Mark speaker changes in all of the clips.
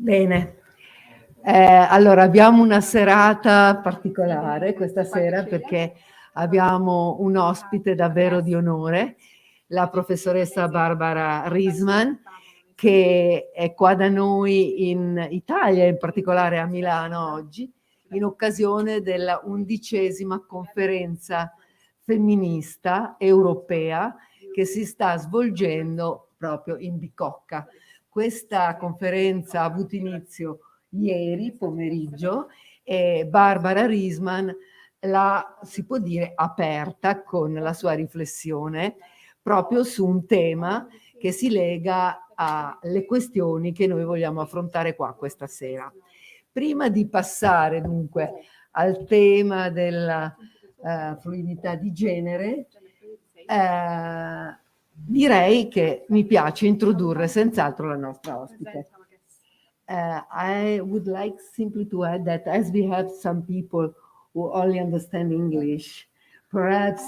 Speaker 1: Bene, allora abbiamo una serata particolare questa sera perché abbiamo un ospite davvero di onore, la professoressa Barbara Risman, che è qua da noi in Italia, in particolare a Milano oggi, in occasione della 11ª conferenza femminista europea che si sta svolgendo proprio in Bicocca. Questa conferenza ha avuto inizio ieri pomeriggio e Barbara Risman l'ha, si può dire, aperta con la sua riflessione proprio su un tema che si lega alle questioni che noi vogliamo affrontare qua questa sera. Prima di passare dunque al tema della fluidità di genere, direi che mi piace introdurre senz'altro la nostra ospite. I would like simply to add that as we have some people who only understand English, perhaps,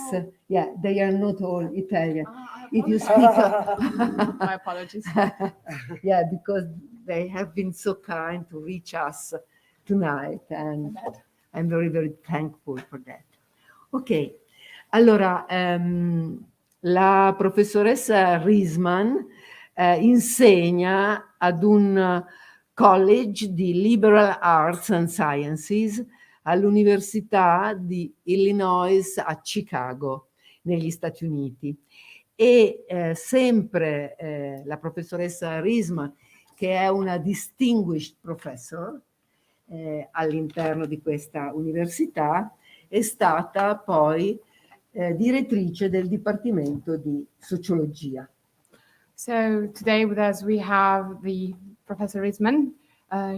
Speaker 1: yeah, they are not all Italian. If you speak,
Speaker 2: my apologies.
Speaker 1: Yeah, because they have been so kind to reach us tonight, and I'm very, very thankful for that. Ok, allora, la professoressa Risman insegna ad un college di Liberal Arts and Sciences all'Università di Illinois a Chicago, negli Stati Uniti. E sempre la professoressa Risman, che è una distinguished professor all'interno di questa università, è stata poi direttrice del Dipartimento di Sociologia.
Speaker 2: So today with us we have the Professor Risman.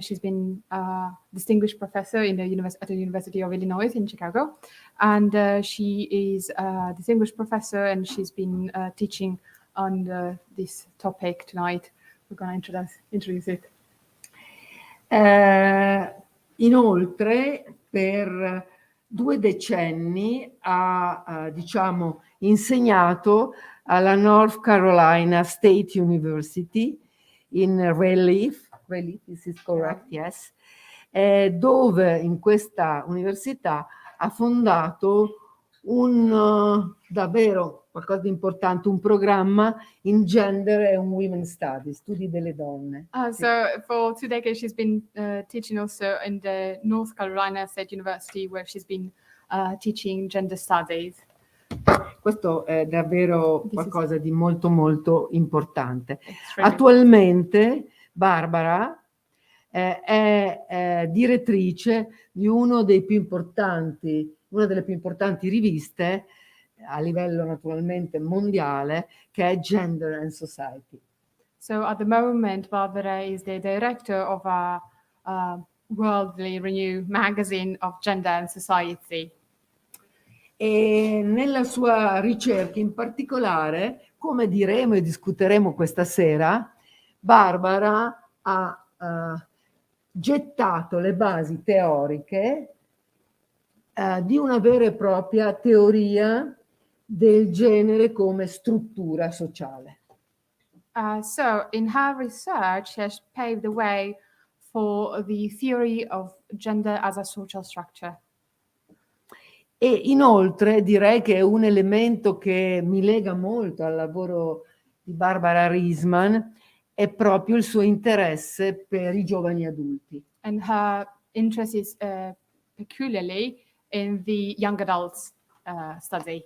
Speaker 2: She's been a distinguished professor in the at the University of Illinois in Chicago, and she is a distinguished professor, and she's been teaching on this topic tonight. We're going to introduce it.
Speaker 1: Inoltre, per 2 decenni ha diciamo insegnato alla North Carolina State University in Raleigh, this is correct, yes, dove in questa università ha fondato davvero qualcosa di importante, un programma in gender and women studies, studi delle donne.
Speaker 2: So for 2 decades she's been teaching also in the North Carolina State University, where she's been teaching gender studies.
Speaker 1: Questo è davvero qualcosa di molto molto importante. Attualmente Barbara è direttrice di una delle più importanti riviste a livello naturalmente mondiale, che è Gender and Society.
Speaker 2: So at the moment Barbara is the director of a worldly renowned magazine of Gender and Society.
Speaker 1: E nella sua ricerca in particolare, come diremo e discuteremo questa sera, Barbara ha gettato le basi teoriche di una vera e propria teoria del genere come struttura sociale.
Speaker 2: So in her research she has paved the way for the theory of gender as a social structure.
Speaker 1: E inoltre direi che è un elemento che mi lega molto al lavoro di Barbara Risman è proprio il suo interesse per i giovani adulti.
Speaker 2: And her interest is peculiarly in the young adults study.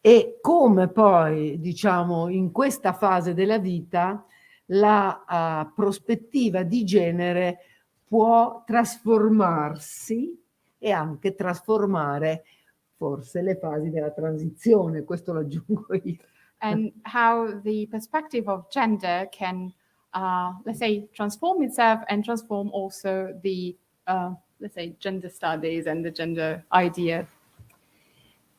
Speaker 1: E come poi, diciamo, in questa fase della vita la prospettiva di genere può trasformarsi e anche trasformare forse le fasi della transizione, questo lo aggiungo io.
Speaker 2: And how the perspective of gender can, let's say, transform itself and transform also the, let's say, gender studies and the gender idea.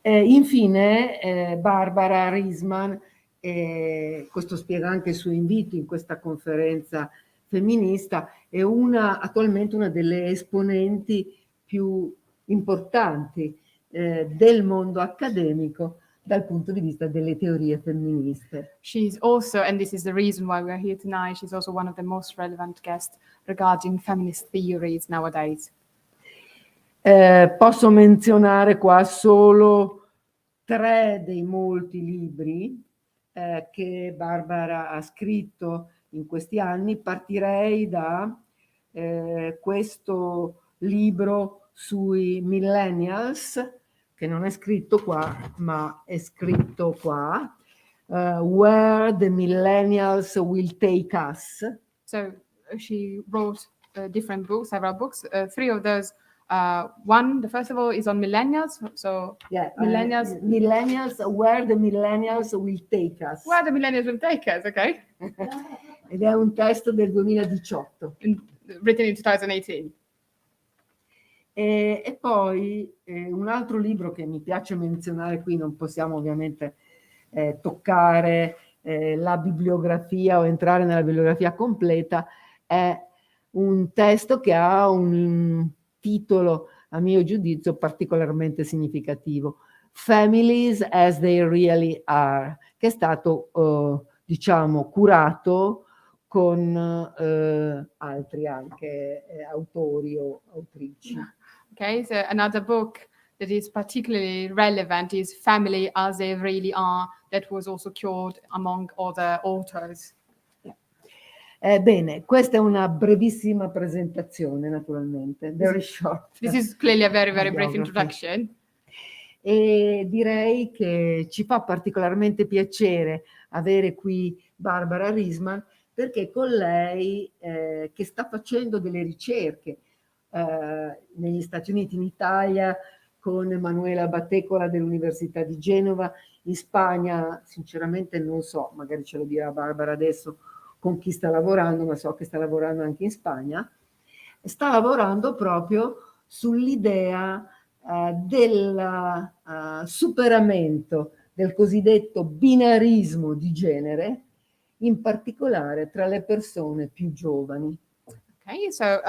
Speaker 1: Infine, Barbara Risman, questo spiega anche il suo invito in questa conferenza femminista, è attualmente una delle esponenti più importanti del mondo accademico dal punto di vista delle teorie femministe.
Speaker 2: She's also, and this is the reason why we're here tonight, she's also one of the most relevant guests regarding feminist theories nowadays.
Speaker 1: Posso menzionare qua solo 3 dei molti libri che Barbara ha scritto in questi anni. Partirei da questo libro sui millennials, che non è scritto qua, ma è scritto qua, Where the Millennials Will Take Us.
Speaker 2: So she wrote different books, several books. 3 of those. One, the first of all, is on millennials. So millennials,
Speaker 1: millennials, Where the Millennials Will Take Us.
Speaker 2: Where the millennials will take us, okay?
Speaker 1: Ed è un testo del 2018.
Speaker 2: Written in 2018.
Speaker 1: E poi un altro libro che mi piace menzionare qui, non possiamo ovviamente toccare la bibliografia o entrare nella bibliografia completa, è un testo che ha un titolo, a mio giudizio, particolarmente significativo, Families as They Really Are, che è stato, diciamo, curato con altri anche autori o autrici.
Speaker 2: Okay, so another book that is particularly relevant is Family as They Really Are, that was also cured among other authors.
Speaker 1: Bene, questa è una brevissima presentazione, naturalmente, very short.
Speaker 2: This is clearly a very, very brief introduction.
Speaker 1: E direi che ci fa particolarmente piacere avere qui Barbara Risman, perché con lei, che sta facendo delle ricerche negli Stati Uniti, in Italia, con Emanuela Battecola dell'Università di Genova, in Spagna, sinceramente non so, magari ce lo dirà Barbara adesso, con chi sta lavorando, ma so che sta lavorando anche in Spagna, sta lavorando proprio sull'idea del superamento del cosiddetto binarismo di genere, in particolare tra le persone più giovani.
Speaker 2: Okay, so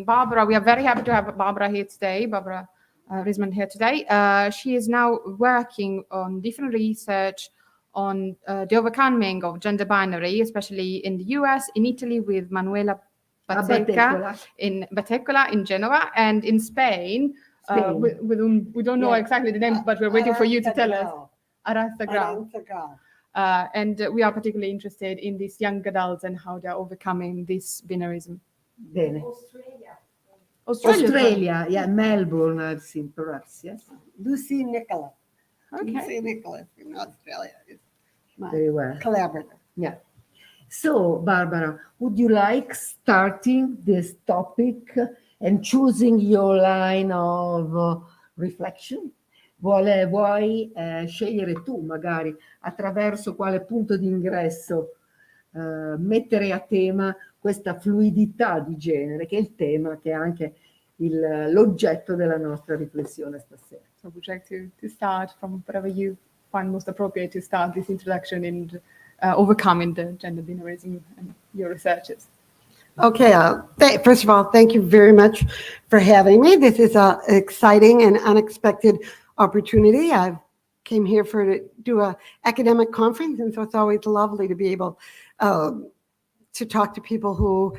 Speaker 2: Barbara, we are very happy to have Barbara here today, Barbara Risman here today. She is now working on different research on the overcoming of gender binary, especially in the US, in Italy with Manuela Battecola in Genova, and in Spain. We don't know exactly the name, but we're waiting for you to tell us. Aranzagrau. And we are particularly interested in these young adults and how they're overcoming this binarism.
Speaker 1: Bene.
Speaker 2: Australia,
Speaker 1: yeah, Melbourne, I've seen, perhaps, yes.
Speaker 3: Lucy Nicola.
Speaker 2: Okay.
Speaker 3: Lucy Nicola from Australia is my
Speaker 1: Very well.
Speaker 3: collaborator.
Speaker 1: Yeah. So, Barbara, would you like starting this topic and choosing your line of reflection? Vuoi scegliere tu, magari, attraverso quale punto di ingresso mettere a tema questa fluidità di genere, che è il tema, che è anche l'oggetto della nostra riflessione stasera.
Speaker 2: So would you like to start from whatever you find most appropriate to start this introduction in overcoming the gender binarism and your researches?
Speaker 3: Okay, first of all, thank you very much for having me. This is an exciting and unexpected opportunity. I came here to do an academic conference, and so it's always lovely to be able to talk to people who,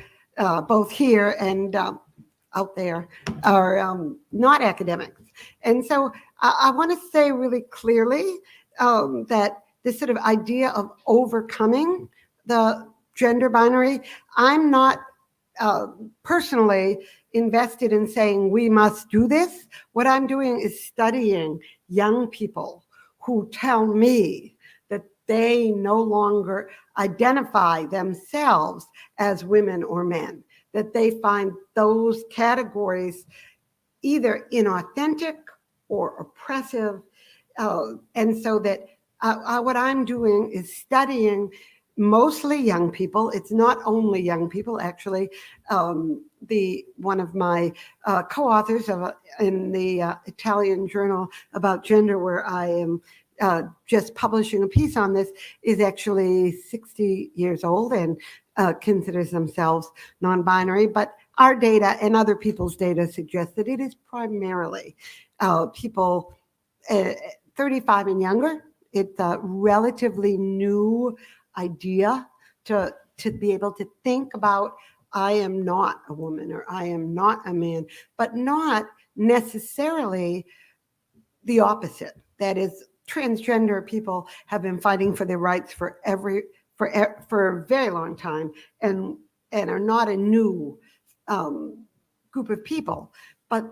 Speaker 3: both here and out there, are not academics. And so I want to say really clearly that this sort of idea of overcoming the gender binary, I'm not personally invested in saying we must do this. What I'm doing is studying young people who tell me that they no longer identify themselves as women or men, that they find those categories either inauthentic or oppressive. And so that what I'm doing is studying mostly young people. It's not only young people, actually. One of my co-authors in the Italian journal about gender, where I am just publishing a piece on this, is actually 60 years old and considers themselves non-binary. But our data and other people's data suggest that it is primarily people 35 and younger it's a relatively new idea to be able to think about, I am not a woman or I am not a man, but not necessarily the opposite. That is, transgender people have been fighting for their rights for a very long time, and are not a new group of people. But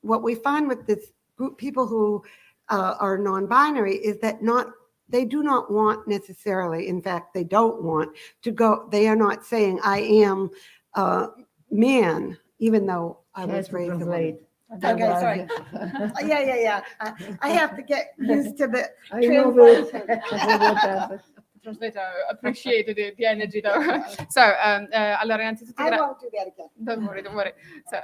Speaker 3: what we find with this group, people who are non-binary, is that they do not want necessarily, in fact, they don't want to go, they are not saying, I am a man, even though I was raised a woman. Okay, sorry. Yeah. I have to get used to the translation.
Speaker 2: Translator, appreciate the energy though. So, allora innanzitutto
Speaker 3: I won't do that again.
Speaker 2: Don't worry. So,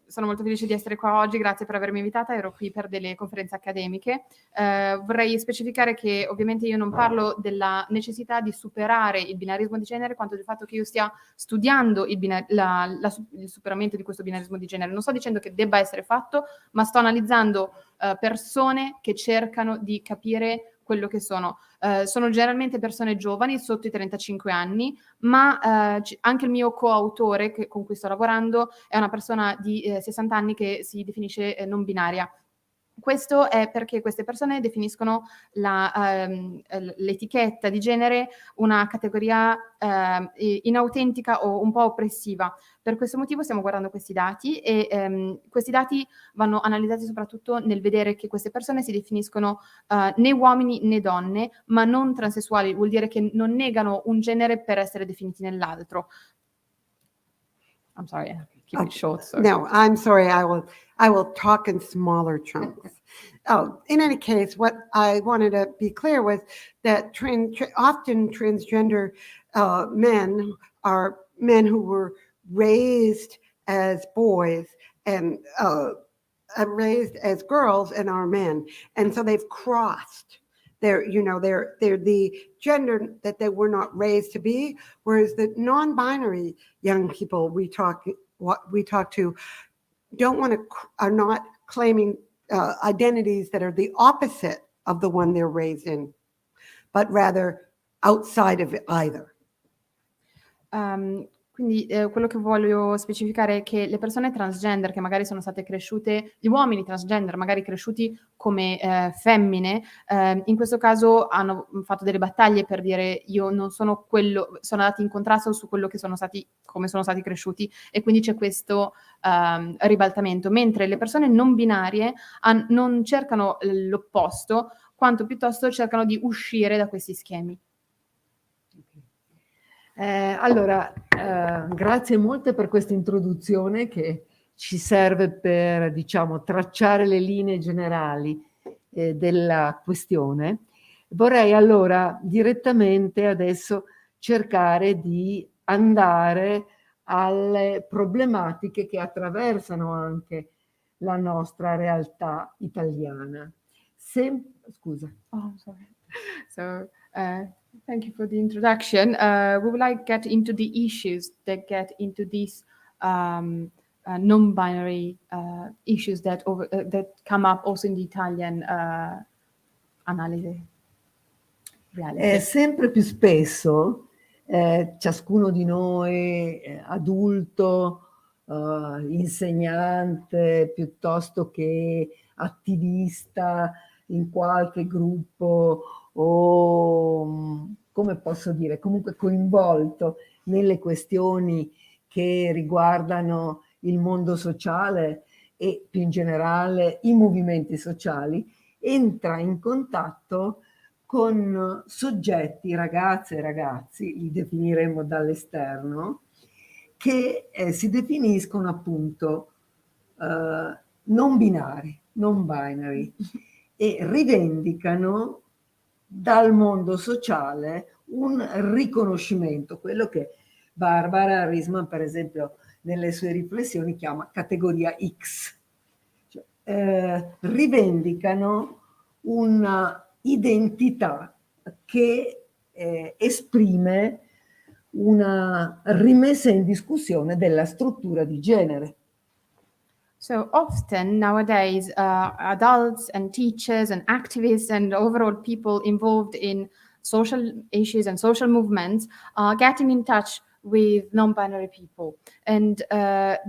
Speaker 2: sono molto felice di essere qua oggi, grazie per avermi invitata, ero qui per delle conferenze accademiche. Vorrei specificare che ovviamente io non parlo della necessità di superare il binarismo di genere, quanto del fatto che io stia studiando il superamento di questo binarismo di genere. Non sto dicendo che debba essere fatto, ma sto analizzando persone che cercano di capire quello che sono. Sono generalmente persone giovani, sotto i 35 anni, ma anche il mio coautore con cui sto lavorando è una persona di 60 anni che si definisce non binaria. Questo è perché queste persone definiscono l'etichetta di genere una categoria inautentica o un po' oppressiva. Per questo motivo stiamo guardando questi dati e questi dati vanno analizzati soprattutto nel vedere che queste persone si definiscono né uomini né donne, ma non transessuali, vuol dire che non negano un genere per essere definiti nell'altro. I'm sorry, keep it short. So.
Speaker 3: No, I'm sorry, I will talk in smaller chunks. In any case, what I wanted to be clear was that often transgender men are men who were raised as boys and raised as girls and are men, and so they've crossed. They're the gender that they were not raised to be, whereas the non-binary young people we talk to are not claiming identities that are the opposite of the one they're raised in, but rather outside of either.
Speaker 2: Quindi quello che voglio specificare è che le persone transgender che magari sono state cresciute, gli uomini transgender magari cresciuti come femmine, in questo caso hanno fatto delle battaglie per dire io non sono quello, sono andati in contrasto su quello che sono stati, come sono stati cresciuti, e quindi c'è questo ribaltamento, mentre le persone non binarie non cercano l'opposto, quanto piuttosto cercano di uscire da questi schemi.
Speaker 1: Allora, grazie molte per questa introduzione che ci serve per, diciamo, tracciare le linee generali della questione. Vorrei allora direttamente adesso cercare di andare alle problematiche che attraversano anche la nostra realtà italiana. Scusa.
Speaker 2: Oh, sorry. So, thank you for the introduction. We would like to get into the issues that get into these non-binary issues that come up also in the Italian analisi.
Speaker 1: Sempre più spesso ciascuno di noi, adulto, insegnante, piuttosto che attivista in qualche gruppo o, come posso dire, comunque coinvolto nelle questioni che riguardano il mondo sociale e più in generale i movimenti sociali, entra in contatto con soggetti, ragazze e ragazzi, li definiremo dall'esterno, che si definiscono appunto non binari, non binary, e rivendicano dal mondo sociale un riconoscimento, quello che Barbara Risman, per esempio, nelle sue riflessioni chiama categoria X. Cioè, rivendicano una identità che esprime una rimessa in discussione della struttura di genere.
Speaker 2: So often nowadays, adults and teachers and activists and overall people involved in social issues and social movements are getting in touch with non-binary people, and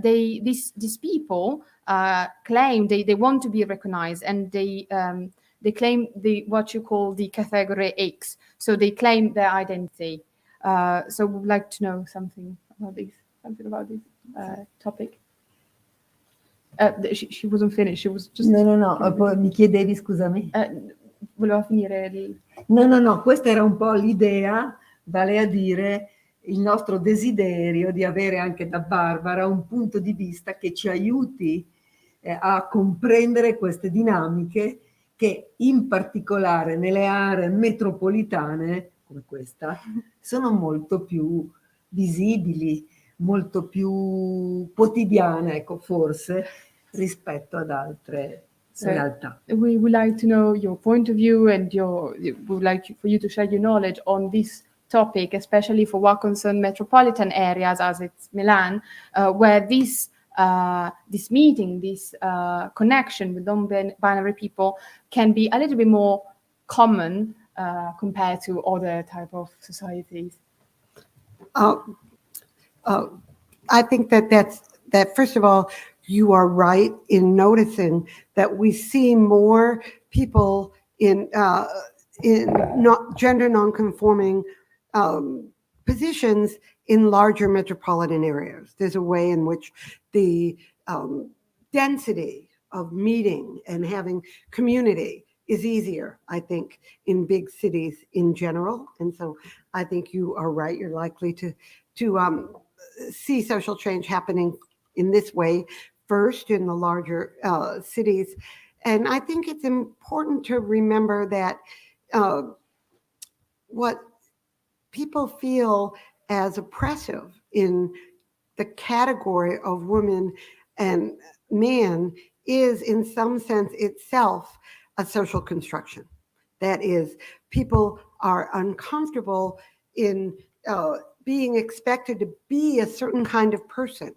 Speaker 2: these people claim they want to be recognized, and they claim what you call the category X. So they claim their identity. So we'd like to know something about this topic. She wasn't finished. She was just.
Speaker 1: No, poi mi chiedevi, scusami?
Speaker 2: Voleva finire lì.
Speaker 1: No, questa era un po' l'idea, vale a dire il nostro desiderio di avere anche da Barbara un punto di vista che ci aiuti a comprendere queste dinamiche che in particolare nelle aree metropolitane come questa sono molto più visibili, molto più quotidiane, ecco, forse rispetto ad altre realtà.
Speaker 2: We would like to know your point of view, and we would like for you to share your knowledge on this topic, especially for what concerns metropolitan areas as it's Milan, where this meeting, this connection with non-binary people can be a little bit more common compared to other type of societies.
Speaker 3: I think that first of all, you are right in noticing that we see more people in gender non-conforming positions in larger metropolitan areas. There's a way in which the density of meeting and having community is easier, I think, in big cities in general. And so I think you are right. You're likely to see social change happening in this way first in the larger cities. And I think it's important to remember that what people feel as oppressive in the category of women and men is in some sense itself a social construction. That is, people are uncomfortable in being expected to be a certain kind of person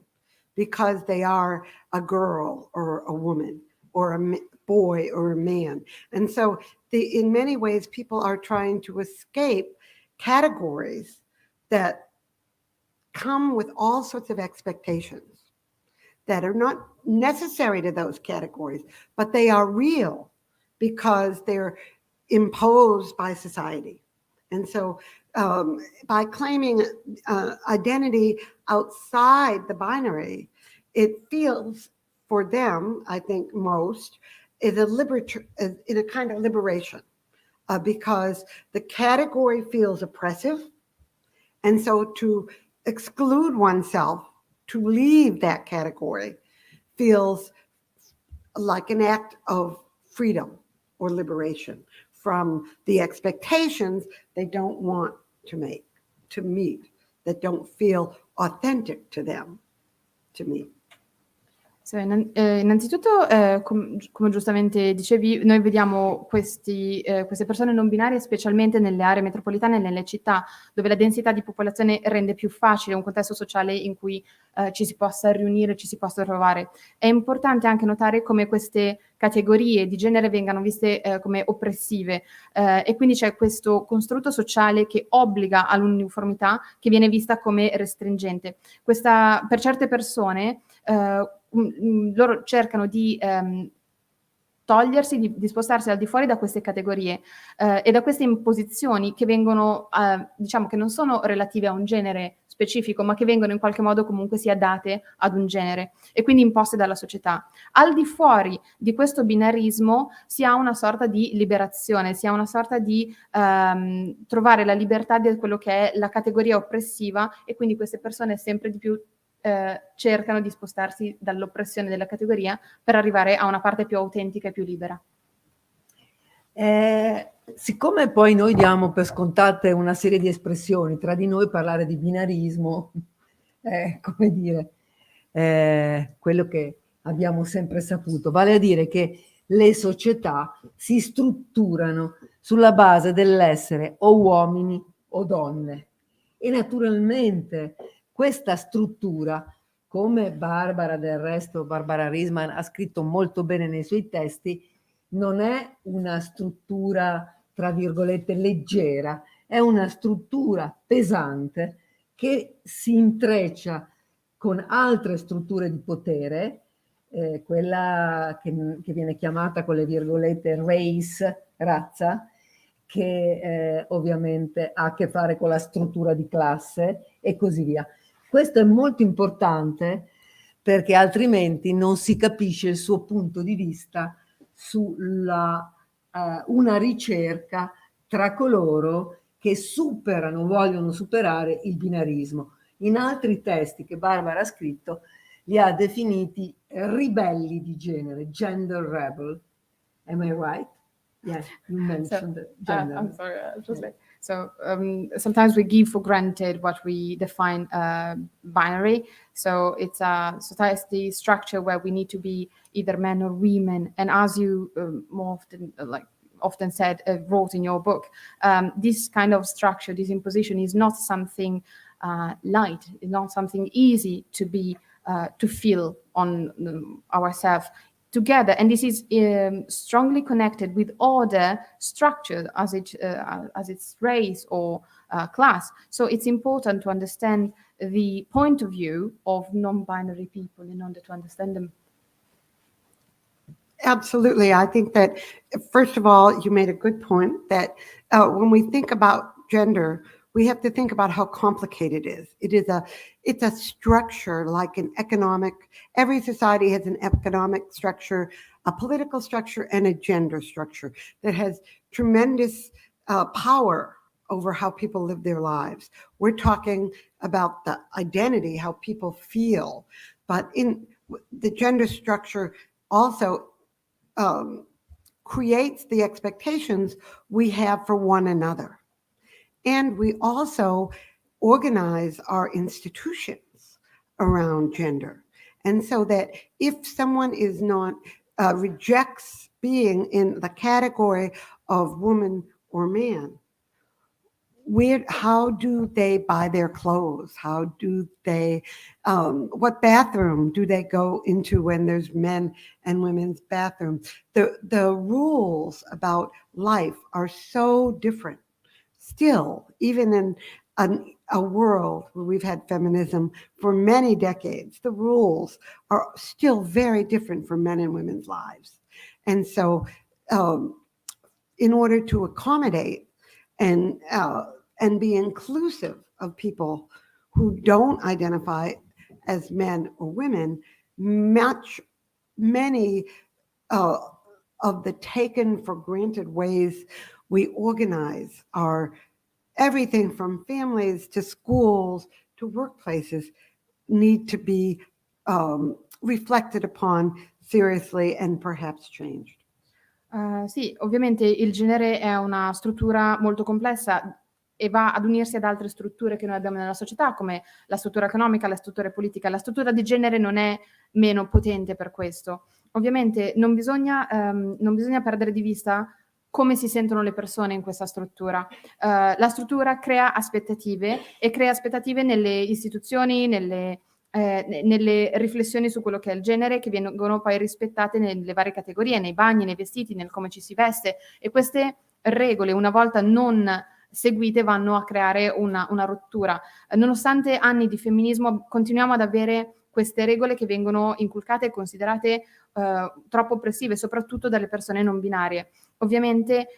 Speaker 3: because they are a girl or a woman or a boy or a man. And so in many ways, people are trying to escape categories that come with all sorts of expectations that are not necessary to those categories, but they are real because they're imposed by society. And so by claiming identity outside the binary, it feels for them, I think most, is in a kind of liberation because the category feels oppressive. And so to exclude oneself, to leave that category, feels like an act of freedom or liberation from the expectations they don't want to meet, that don't feel authentic to them to meet.
Speaker 2: So, innanzitutto, come giustamente dicevi, noi vediamo queste persone non binarie specialmente nelle aree metropolitane e nelle città, dove la densità di popolazione rende più facile un contesto sociale in cui ci si possa riunire, ci si possa trovare. È importante anche notare come queste categorie di genere vengano viste come oppressive e quindi c'è questo costrutto sociale che obbliga all'uniformità, che viene vista come restringente. Per certe persone loro cercano di togliersi, di spostarsi al di fuori da queste categorie e da queste imposizioni che vengono, diciamo che non sono relative a un genere specifico, ma che vengono in qualche modo comunque sia date ad un genere e quindi imposte dalla società. Al di fuori di questo binarismo si ha una sorta di liberazione, si ha una sorta di trovare la libertà di quello che è la categoria oppressiva e quindi queste persone sempre di più cercano di spostarsi dall'oppressione della categoria per arrivare a una parte più autentica e più libera.
Speaker 1: Siccome poi noi diamo per scontate una serie di espressioni, tra di noi parlare di binarismo, come dire, quello che abbiamo sempre saputo, vale a dire che le società si strutturano sulla base dell'essere o uomini o donne e naturalmente questa struttura come Barbara, del resto, Barbara Risman ha scritto molto bene nei suoi testi, non è una struttura, tra virgolette, leggera, è una struttura pesante che si intreccia con altre strutture di potere, quella che viene chiamata con le virgolette race, razza, che ovviamente ha a che fare con la struttura di classe e così via. Questo è molto importante perché altrimenti non si capisce il suo punto di vista sulla una ricerca tra coloro che superano, vogliono superare il binarismo. In altri testi che Barbara ha scritto li ha definiti ribelli di genere, gender rebel. Am I right? Yes, you mentioned gender.
Speaker 2: I'm sorry, So sometimes we give for granted what we define binary. So it's a society structure where we need to be either men or women. And as you more often said, wrote in your book, this kind of structure, this imposition is not something light, it's not something easy to feel on ourselves together, and this is strongly connected with other structures as its race or class. So it's important to understand the point of view of non-binary people in order to understand them.
Speaker 3: Absolutely. I think that, first of all, you made a good point that when we think about gender, we have to think about how complicated it is. It's a structure like an economic, every society has an economic structure, a political structure, and a gender structure that has tremendous power over how people live their lives. We're talking about the identity, how people feel, but in the gender structure also creates the expectations we have for one another. And we also organize our institutions around gender. And so that if someone is not, rejects being in the category of woman or man, how do they buy their clothes? How do they, what bathroom do they go into when there's men and women's bathroom? The rules about life are so different. Still, even in a world where we've had feminism for many decades, the rules are still very different for men and women's lives. And so in order to accommodate and be inclusive of people who don't identify as men or women, many of the taken for granted ways we organize our everything from families to schools to workplaces need to be reflected upon seriously and perhaps changed.
Speaker 2: Sì, ovviamente il genere è una struttura molto complessa e va ad unirsi ad altre strutture che noi abbiamo nella società, come la struttura economica, la struttura politica. La struttura di genere non è meno potente per questo. Ovviamente non bisogna perdere di vista come si sentono le persone in questa struttura. La struttura crea aspettative e crea aspettative nelle istituzioni, nelle riflessioni su quello che è il genere, che vengono poi rispettate nelle varie categorie, nei bagni, nei vestiti, nel come ci si veste, e queste regole, una volta non seguite, vanno a creare una rottura. Nonostante anni di femminismo, continuiamo ad avere queste regole che vengono inculcate e considerate troppo oppressive, soprattutto dalle persone non binarie. Ovviamente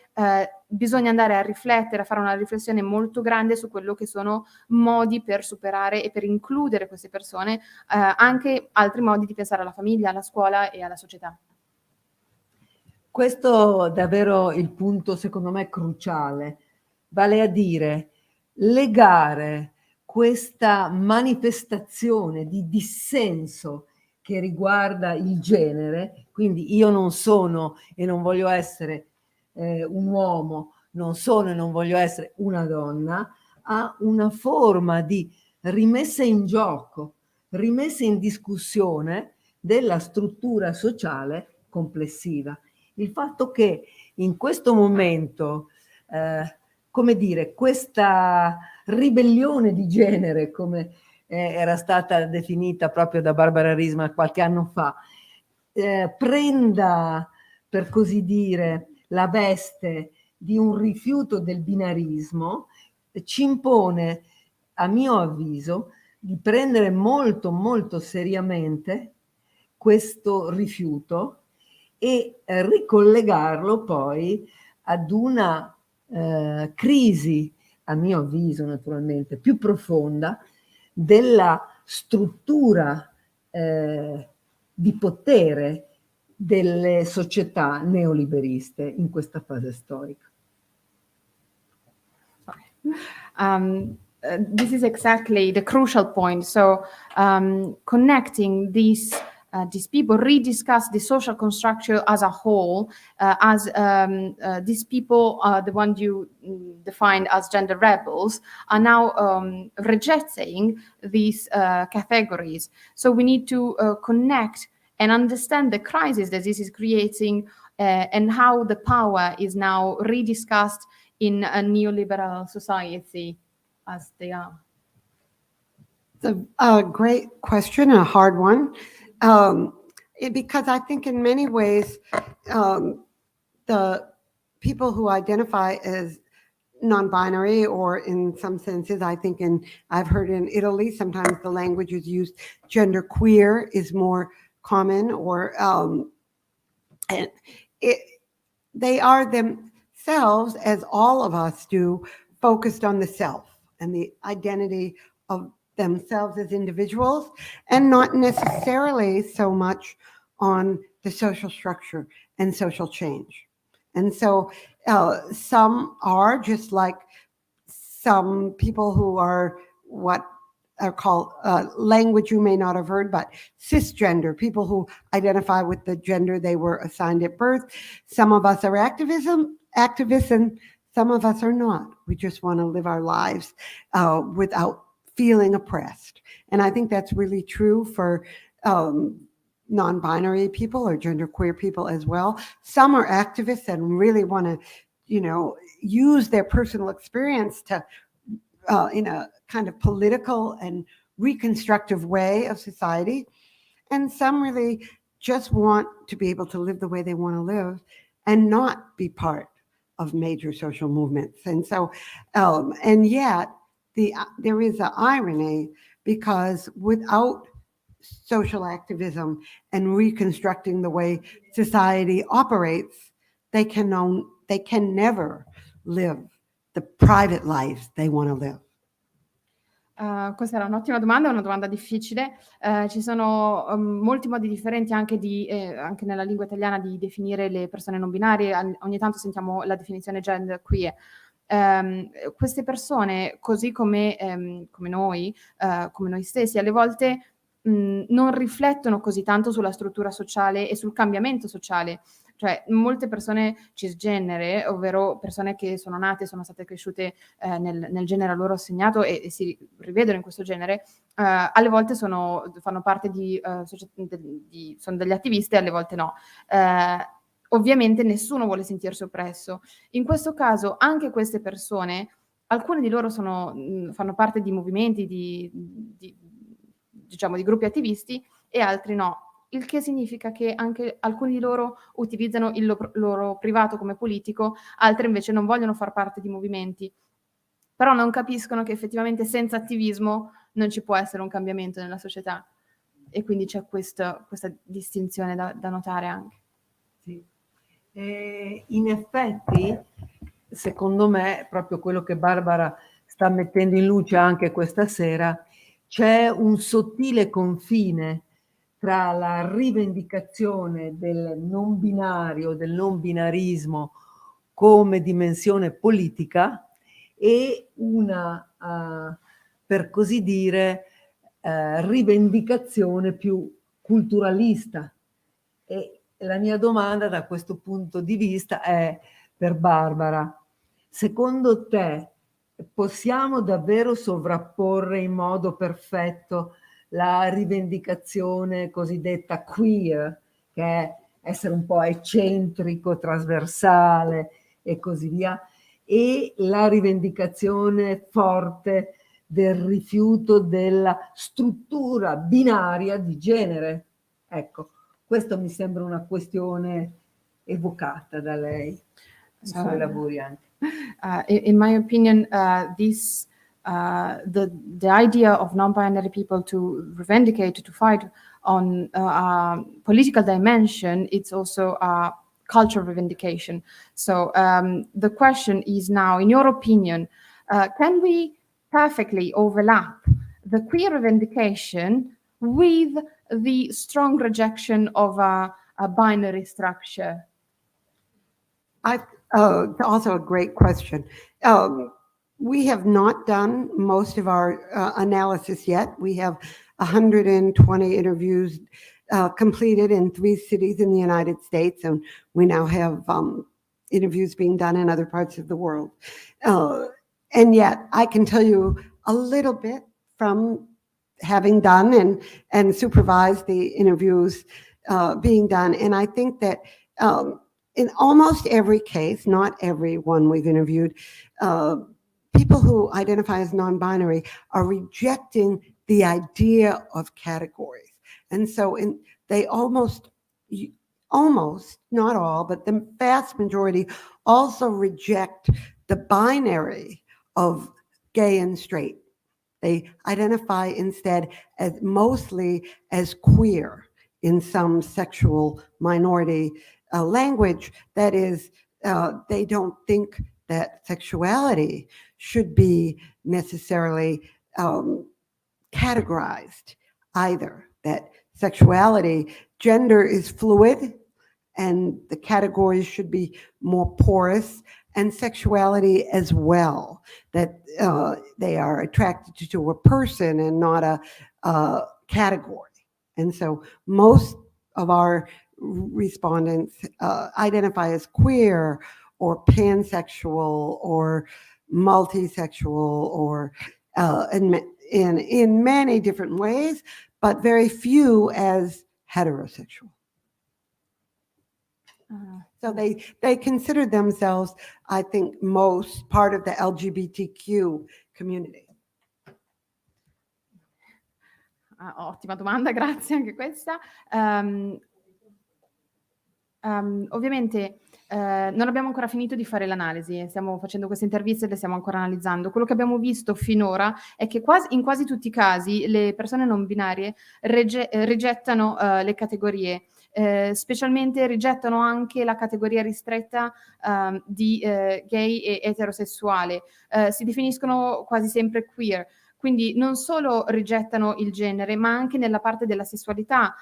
Speaker 2: bisogna andare a riflettere, a fare una riflessione molto grande su quello che sono modi per superare e per includere queste persone, anche altri modi di pensare alla famiglia, alla scuola e alla società.
Speaker 1: Questo è davvero il punto, secondo me, cruciale, vale a dire legare questa manifestazione di dissenso che riguarda il genere, quindi io non sono e non voglio essere un uomo, non sono e non voglio essere una donna, a una forma di rimessa in gioco, rimessa in discussione della struttura sociale complessiva. Il fatto che in questo momento, come dire, questa ribellione di genere, come era stata definita proprio da Barbara Risman qualche anno fa, prenda, per così dire, la veste di un rifiuto del binarismo, ci impone, a mio avviso, di prendere molto, molto seriamente questo rifiuto e ricollegarlo poi ad una crisi, a mio avviso naturalmente, più profonda della struttura di potere delle società neoliberiste in questa fase storica.
Speaker 2: This is exactly the crucial point. So connecting these people, rediscuss the social construction as a whole, as these people, the ones you defined as gender rebels, are now rejecting these categories. So we need to connect and understand the crisis that this is creating and how the power is now rediscussed in a neoliberal society as they are.
Speaker 3: It's a great question, a hard one, because I think in many ways the people who identify as non-binary, or in some senses, I've heard in Italy, sometimes the language is used, gender queer is more common, or they are themselves, as all of us do, focused on the self and the identity of themselves as individuals, and not necessarily so much on the social structure and social change. And so some are, just like some people who are what are called language you may not have heard, but cisgender, people who identify with the gender they were assigned at birth. Some of us are activists, and some of us are not. We just want to live our lives without feeling oppressed. And I think that's really true for non-binary people or genderqueer people as well. Some are activists and really want to, use their personal experience to, in a kind of political and reconstructive way of society. And some really just want to be able to live the way they want to live and not be part of major social movements. And so, and yet, there is an irony, because without social activism and reconstructing the way society operates, they can never live the private lives they want to live.
Speaker 2: Questa era un'ottima domanda, una domanda difficile. Ci sono molti modi differenti anche nella lingua italiana di definire le persone non binarie. Ogni tanto sentiamo la definizione gender queer. Queste persone, così come noi stessi, alle volte non riflettono così tanto sulla struttura sociale e sul cambiamento sociale. Cioè, molte persone cisgenere, ovvero persone che sono nate, sono state cresciute nel genere a loro assegnato e si rivedono in questo genere, alle volte fanno parte sono degli attivisti e alle volte no. Ovviamente nessuno vuole sentirsi oppresso. In questo caso anche queste persone, alcune di loro fanno parte di movimenti, di gruppi attivisti, e altri no. Il che significa che anche alcuni di loro utilizzano il loro privato come politico, altri invece non vogliono far parte di movimenti, però non capiscono che effettivamente senza attivismo non ci può essere un cambiamento nella società, e quindi c'è questa distinzione da notare anche.
Speaker 1: Sì. In effetti, secondo me, proprio quello che Barbara sta mettendo in luce anche questa sera, c'è un sottile confine tra la rivendicazione del non binario, del non binarismo come dimensione politica e una, per così dire, rivendicazione più culturalista. E la mia domanda da questo punto di vista è per Barbara: secondo te possiamo davvero sovrapporre in modo perfetto la rivendicazione cosiddetta queer, che è essere un po' eccentrico, trasversale e così via, e la rivendicazione forte del rifiuto della struttura binaria di genere. Ecco, questo mi sembra una questione evocata da lei, nei suoi lavori anche.
Speaker 2: In my opinion, the idea of non-binary people to reivindicate, to fight on a political dimension, it's also a cultural reivindication. So the question is now, in your opinion, can we perfectly overlap the queer revindication with the strong rejection of a binary structure?
Speaker 3: Also a great question. We have not done most of our analysis yet. We have 120 interviews completed in 3 cities in the United States, and we now have interviews being done in other parts of the world. And yet, I can tell you a little bit from having done and supervised the interviews being done. And I think that in almost every case, not every one we've interviewed, people who identify as non-binary are rejecting the idea of categories. And so they almost, not all, but the vast majority also reject the binary of gay and straight. They identify instead as mostly as queer in some sexual minority language. That is, they don't think that sexuality should be necessarily categorized either, that sexuality, gender is fluid, and the categories should be more porous, and sexuality as well, that they are attracted to a person and not a category. And so most of our respondents identify as queer or pansexual or multisexual or in many different ways, but very few as heterosexual. So they consider themselves, I think, most part of the LGBTQ community.
Speaker 2: Ottima domanda, grazie anche questa. Ovviamente non abbiamo ancora finito di fare l'analisi, stiamo facendo queste interviste e le stiamo ancora analizzando. Quello che abbiamo visto finora è che in quasi tutti i casi le persone non binarie rigettano le categorie, specialmente rigettano anche la categoria ristretta di gay e eterosessuale, si definiscono quasi sempre queer. Quindi non solo rigettano il genere, ma anche nella parte della sessualità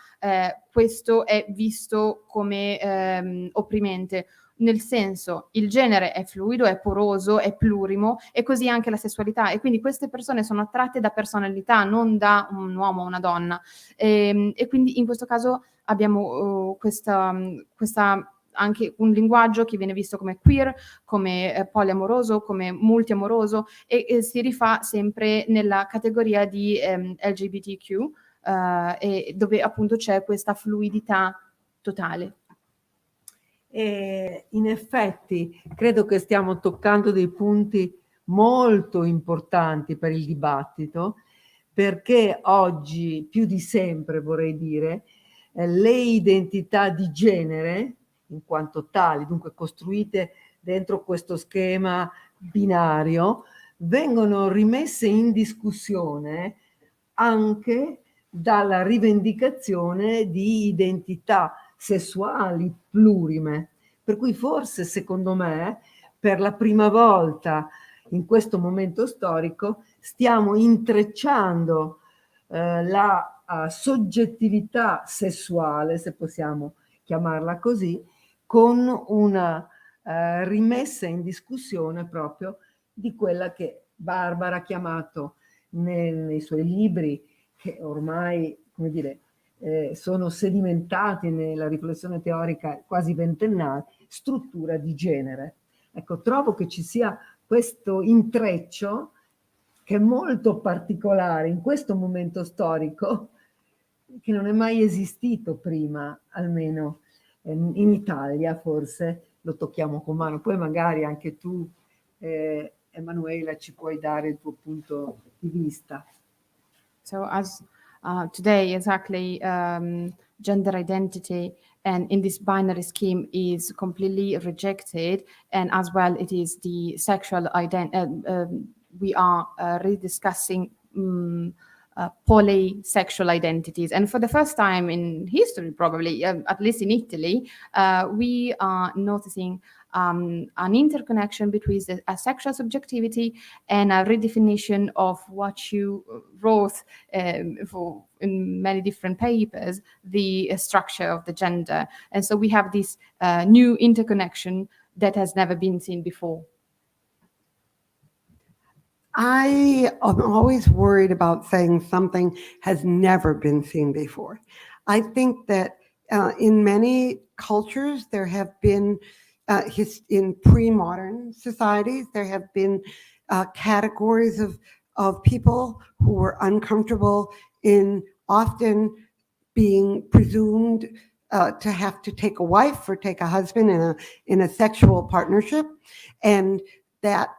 Speaker 2: questo è visto come opprimente. Nel senso, il genere è fluido, è poroso, è plurimo, e così anche la sessualità. E quindi queste persone sono attratte da personalità, non da un uomo o una donna. E quindi in questo caso abbiamo questa anche un linguaggio che viene visto come queer, come poliamoroso, come multiamoroso, e si rifà sempre nella categoria di LGBTQ, e dove appunto c'è questa fluidità totale.
Speaker 1: E in effetti credo che stiamo toccando dei punti molto importanti per il dibattito, perché oggi più di sempre, vorrei dire, le identità di genere in quanto tali, dunque costruite dentro questo schema binario, vengono rimesse in discussione anche dalla rivendicazione di identità sessuali plurime. Per cui forse, secondo me, per la prima volta in questo momento storico stiamo intrecciando la soggettività sessuale, se possiamo chiamarla così, con una rimessa in discussione proprio di quella che Barbara ha chiamato nei suoi libri, che ormai, come dire, sono sedimentati nella riflessione teorica quasi ventennale, struttura di genere. Ecco, trovo che ci sia questo intreccio che è molto particolare in questo momento storico, che non è mai esistito prima, almeno in Italia forse lo tocchiamo con mano, poi magari anche tu Emanuela, ci puoi dare il tuo punto di vista.
Speaker 2: So as today, exactly, gender identity and in this binary scheme is completely rejected, and as well it is the sexual identity. We are rediscussing polysexual identities, and for the first time in history, probably, at least in Italy, we are noticing an interconnection between a sexual subjectivity and a redefinition of what you wrote in many different papers, the structure of the gender. And so we have this new interconnection that has never been seen before.
Speaker 3: I am always worried about saying something has never been seen before. I think that in many cultures, there have been, in pre-modern societies, there have been categories of people who were uncomfortable in often being presumed to have to take a wife or take a husband in a sexual partnership, and that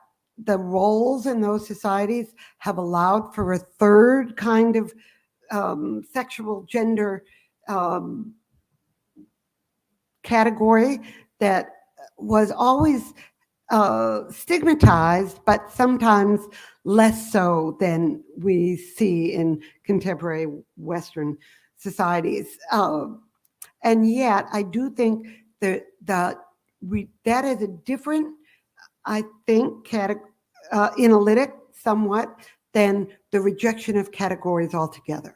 Speaker 3: the roles in those societies have allowed for a third kind of sexual gender category that was always stigmatized, but sometimes less so than we see in contemporary Western societies. And yet, I do think that that is a different, I think, analytic somewhat than the rejection of categories altogether,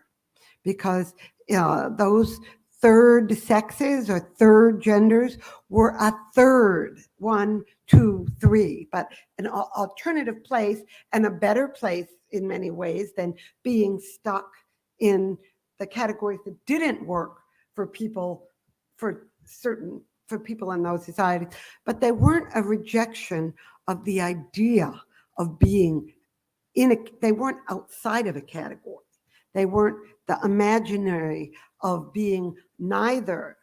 Speaker 3: because those third sexes or third genders were a third, 1, 2, 3, but an alternative place and a better place in many ways than being stuck in the categories that didn't work for people, for people in those societies. But they weren't a rejection of the idea of being they weren't outside of a category. They weren't the imaginary of being neither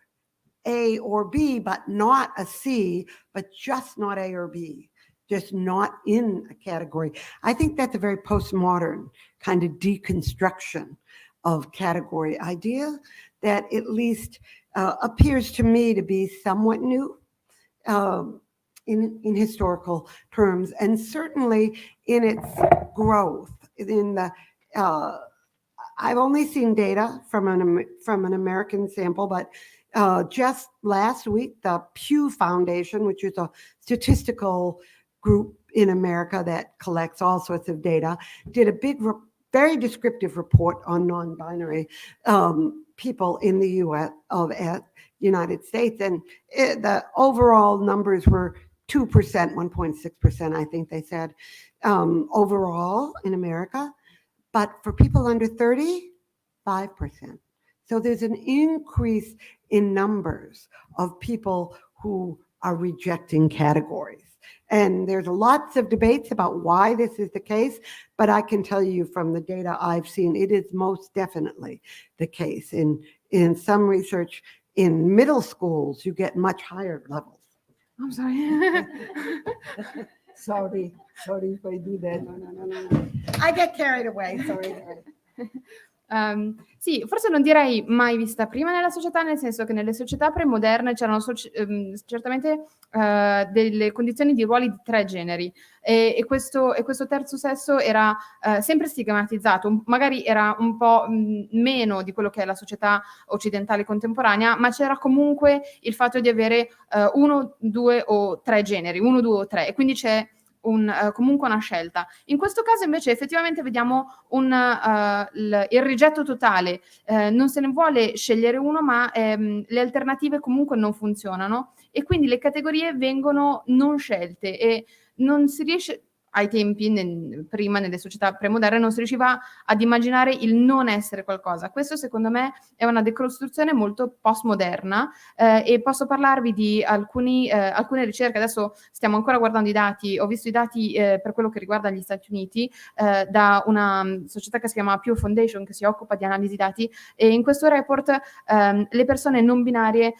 Speaker 3: A or B, but not a C, but just not A or B, just not in a category. I think that's a very postmodern kind of deconstruction of category idea that at least appears to me to be somewhat new in historical terms, and certainly in its growth. I've only seen data from an American sample, but just last week, the Pew Foundation, which is a statistical group in America that collects all sorts of data, did a big, very descriptive report on non-binary people in the United States, and the overall numbers were 2%, 1.6%, I think they said, overall in America. But for people under 30, 5%. So there's an increase in numbers of people who are rejecting categories. And there's lots of debates about why this is the case, but I can tell you from the data I've seen, it is most definitely the case. In some research, in middle schools, you get much higher levels.
Speaker 2: I'm sorry.
Speaker 1: Sorry if I do that.
Speaker 3: No. I get carried away, sorry.
Speaker 2: Sì, forse non direi mai vista prima nella società, nel senso che nelle società premoderne c'erano certamente delle condizioni di ruoli di 3 generi e questo terzo sesso era sempre stigmatizzato, magari era un po' meno di quello che è la società occidentale contemporanea, ma c'era comunque il fatto di avere 1, 2 o 3 generi, 1, 2 o 3, e quindi c'è comunque una scelta. In questo caso invece effettivamente vediamo il rigetto totale, non se ne vuole scegliere uno, ma le alternative comunque non funzionano e quindi le categorie vengono non scelte e non si riesce, ai tempi, prima nelle società premoderne, non si riusciva ad immaginare il non essere qualcosa. Questo secondo me è una decostruzione molto postmoderna e posso parlarvi di alcune ricerche. Adesso stiamo ancora guardando i dati, ho visto i dati per quello che riguarda gli Stati Uniti da una società che si chiama Pew Foundation, che si occupa di analisi dati, e in questo report le persone non binarie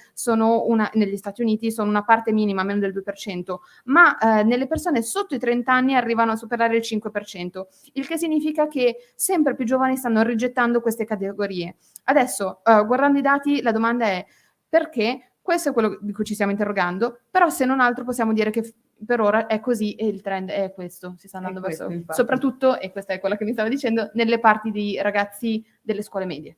Speaker 2: negli Stati Uniti sono una parte minima, meno del 2%, ma nelle persone sotto i 30 anni arrivano a superare il 5%, il che significa che sempre più giovani stanno rigettando queste categorie. Adesso, guardando i dati, la domanda è perché? Questo è quello di cui ci stiamo interrogando, però se non altro possiamo dire che per ora è così e il trend è questo, si sta andando verso, soprattutto, e questa è quella che mi stava dicendo, nelle parti di ragazzi delle scuole medie.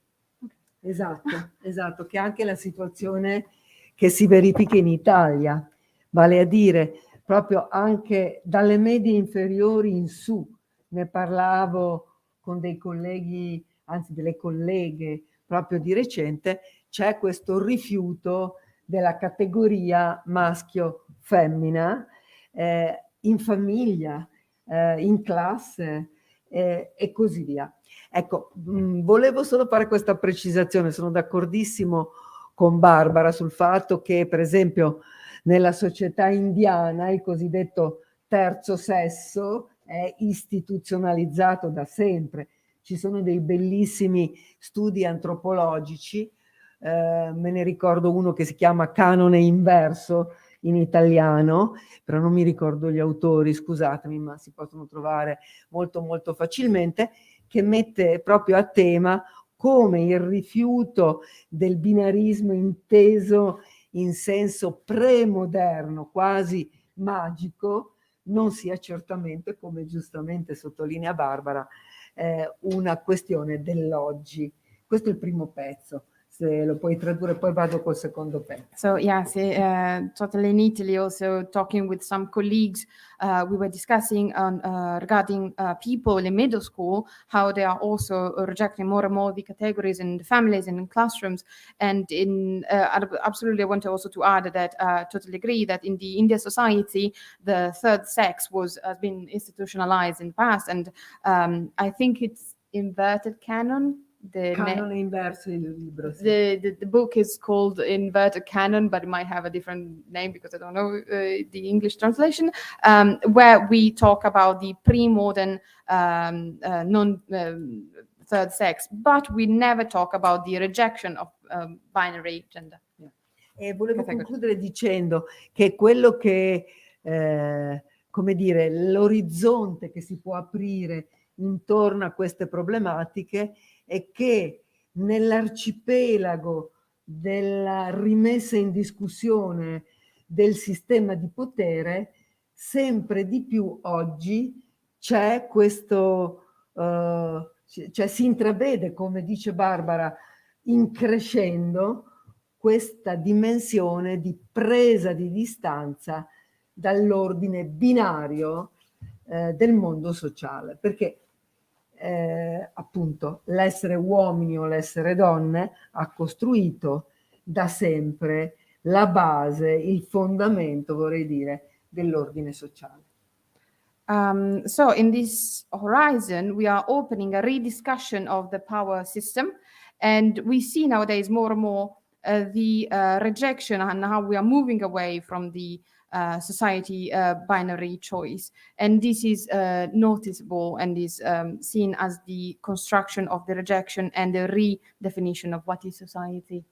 Speaker 1: Esatto, che è anche la situazione che si verifica in Italia, vale a dire proprio anche dalle medie inferiori in su. Ne parlavo con dei colleghi, anzi delle colleghe proprio di recente, c'è questo rifiuto della categoria maschio-femmina in famiglia, in classe e così via. Ecco, volevo solo fare questa precisazione, sono d'accordissimo con Barbara sul fatto che, per esempio, nella società indiana il cosiddetto terzo sesso è istituzionalizzato da sempre. Ci sono dei bellissimi studi antropologici, me ne ricordo uno che si chiama Canone inverso in italiano, però non mi ricordo gli autori, scusatemi, ma si possono trovare molto molto facilmente, che mette proprio a tema come il rifiuto del binarismo inteso in senso premoderno, quasi magico, non sia certamente, come giustamente sottolinea Barbara, una questione dell'oggi. Questo è il primo pezzo. Se lo puoi tradurre, poi vado col secondo pezzo.
Speaker 2: So yes, totally in Italy also talking with some colleagues, we were discussing regarding people in middle school, how they are also rejecting more and more the categories in the families and in classrooms. And absolutely I want to also to add that totally agree that in the Indian society, the third sex has been institutionalized in the past. And I think it's inverted canon.
Speaker 1: Canone inverso il libro. Sì.
Speaker 2: The book is called Inverted Canon, but it might have a different name because I don't know the English translation, where we talk about the pre-modern third sex, but we never talk about the rejection of binary gender.
Speaker 1: E volevo concludere dicendo che quello che, come dire, l'orizzonte che si può aprire intorno a queste problematiche è che nell'arcipelago della rimessa in discussione del sistema di potere sempre di più oggi c'è questo, cioè si intravede, come dice Barbara, in crescendo questa dimensione di presa di distanza dall'ordine binario del mondo sociale, perché appunto l'essere uomini o l'essere donne ha costruito da sempre la base, il fondamento, vorrei dire, dell'ordine sociale.
Speaker 2: So in this horizon, we are opening a rediscussion of the power system, and we see nowadays more and more the rejection and how we are moving away from the society binary choice. And this is noticeable and is seen as the construction of the rejection and the redefinition of what is society.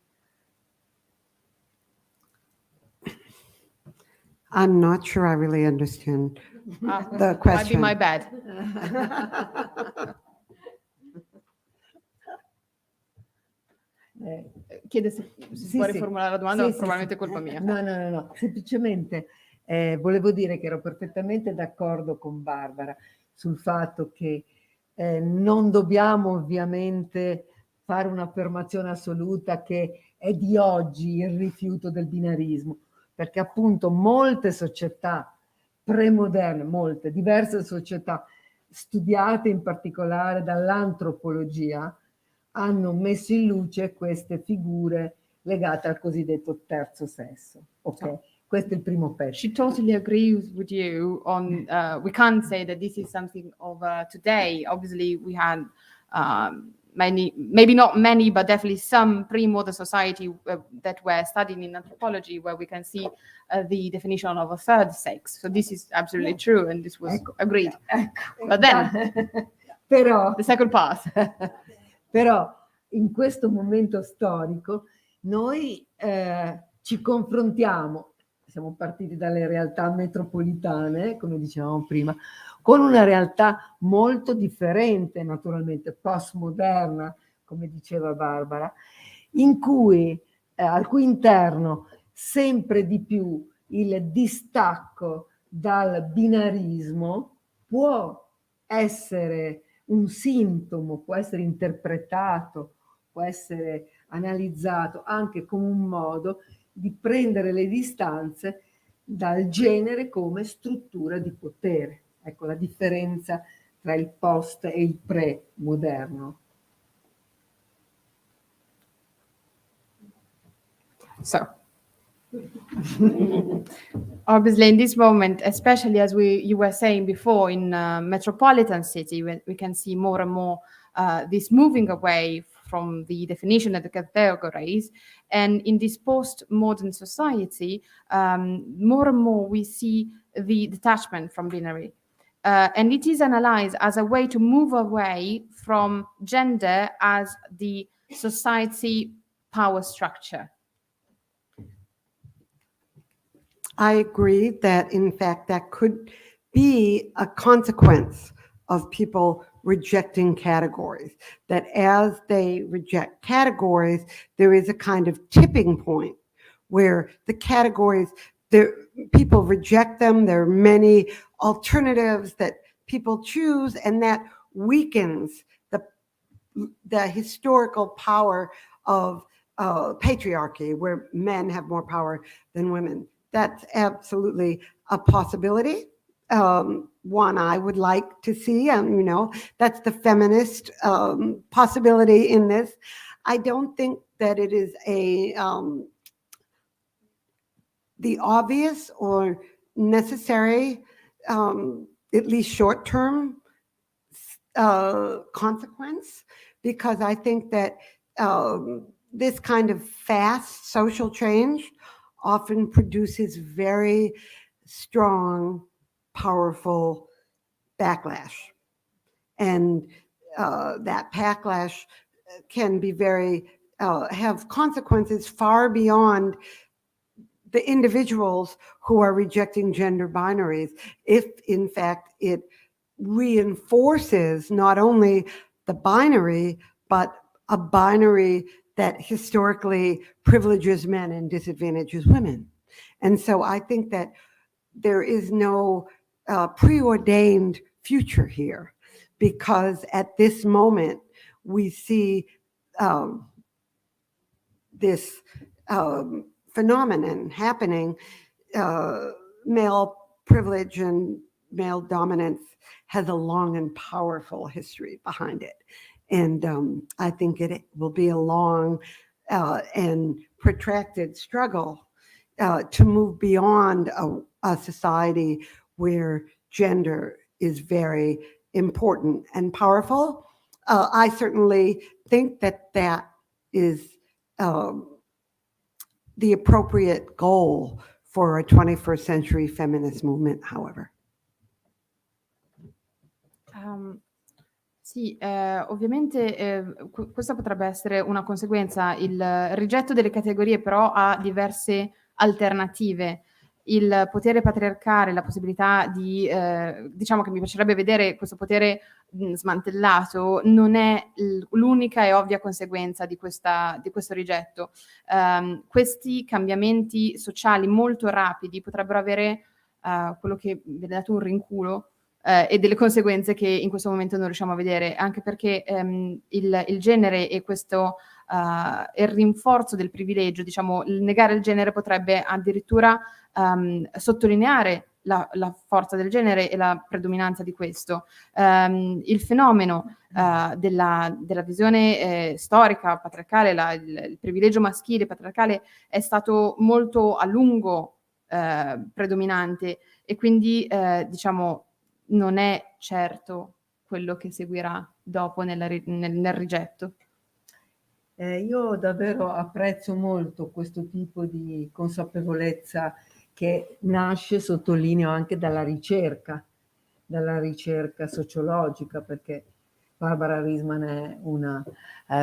Speaker 3: I'm not sure I really understand the question.
Speaker 2: Might be my bad. Chiede se può riformulare la domanda, ma probabilmente è colpa mia.
Speaker 1: No, semplicemente volevo dire che ero perfettamente d'accordo con Barbara sul fatto che non dobbiamo ovviamente fare un'affermazione assoluta che è di oggi il rifiuto del binarismo, perché appunto molte società premoderne, molte diverse società studiate in particolare dall'antropologia hanno messo in luce queste figure legate al cosiddetto terzo sesso. Ok, questo è il primo pezzo.
Speaker 2: She totally agrees with you on, we can't say that this is something of today. Obviously we had many, maybe not many, but definitely some pre-modern society that were studying in anthropology where we can see the definition of a third sex. So this is absolutely true, and this was agreed. But then,
Speaker 1: però,
Speaker 2: the second part.
Speaker 1: Però in questo momento storico noi ci confrontiamo, siamo partiti dalle realtà metropolitane, come dicevamo prima, con una realtà molto differente, naturalmente postmoderna, come diceva Barbara, in cui, al cui interno sempre di più il distacco dal binarismo può essere un sintomo, può essere interpretato, può essere analizzato anche come un modo di prendere le distanze dal genere come struttura di potere. Ecco la differenza tra il post e il pre-moderno.
Speaker 2: So, obviously, in this moment, especially as you were saying before, in metropolitan city, we can see more and more this moving away from the definition of the categories, and in this post-modern society, more and more we see the detachment from binary. And it is analyzed as a way to move away from gender as the society power structure.
Speaker 3: I agree that, in fact, that could be a consequence of people rejecting categories, that as they reject categories, there is a kind of tipping point where the categories, people reject them, there are many alternatives that people choose, and that weakens the historical power of patriarchy, where men have more power than women. That's absolutely a possibility. One I would like to see, that's the feminist possibility in this. I don't think that it is the obvious or necessary, at least short-term consequence, because I think that this kind of fast social change often produces very strong, powerful backlash. And that backlash can be have consequences far beyond the individuals who are rejecting gender binaries, if in fact it reinforces not only the binary, but a binary that historically privileges men and disadvantages women. And so I think that there is no preordained future here, because at this moment we see this phenomenon happening. Male privilege and male dominance has a long and powerful history behind it. And I think it will be a long and protracted struggle to move beyond a society where gender is very important and powerful. I certainly think that that is the appropriate goal for a 21st century feminist movement, however.
Speaker 2: Sì, ovviamente questa potrebbe essere una conseguenza. Il rigetto delle categorie però ha diverse alternative. Il potere patriarcale, la possibilità di, diciamo che mi piacerebbe vedere questo potere smantellato, non è l'unica e ovvia conseguenza di questo rigetto. Questi cambiamenti sociali molto rapidi potrebbero avere quello che viene dato un rinculo, e delle conseguenze che in questo momento non riusciamo a vedere, anche perché il genere e questo il rinforzo del privilegio, diciamo, il negare il genere potrebbe addirittura sottolineare la forza del genere e la predominanza di questo. Il fenomeno della visione storica patriarcale, il privilegio maschile patriarcale è stato molto a lungo predominante, e quindi diciamo non è certo quello che seguirà dopo nel rigetto.
Speaker 1: Io davvero apprezzo molto questo tipo di consapevolezza che nasce, sottolineo, anche dalla ricerca sociologica, perché Barbara Risman è una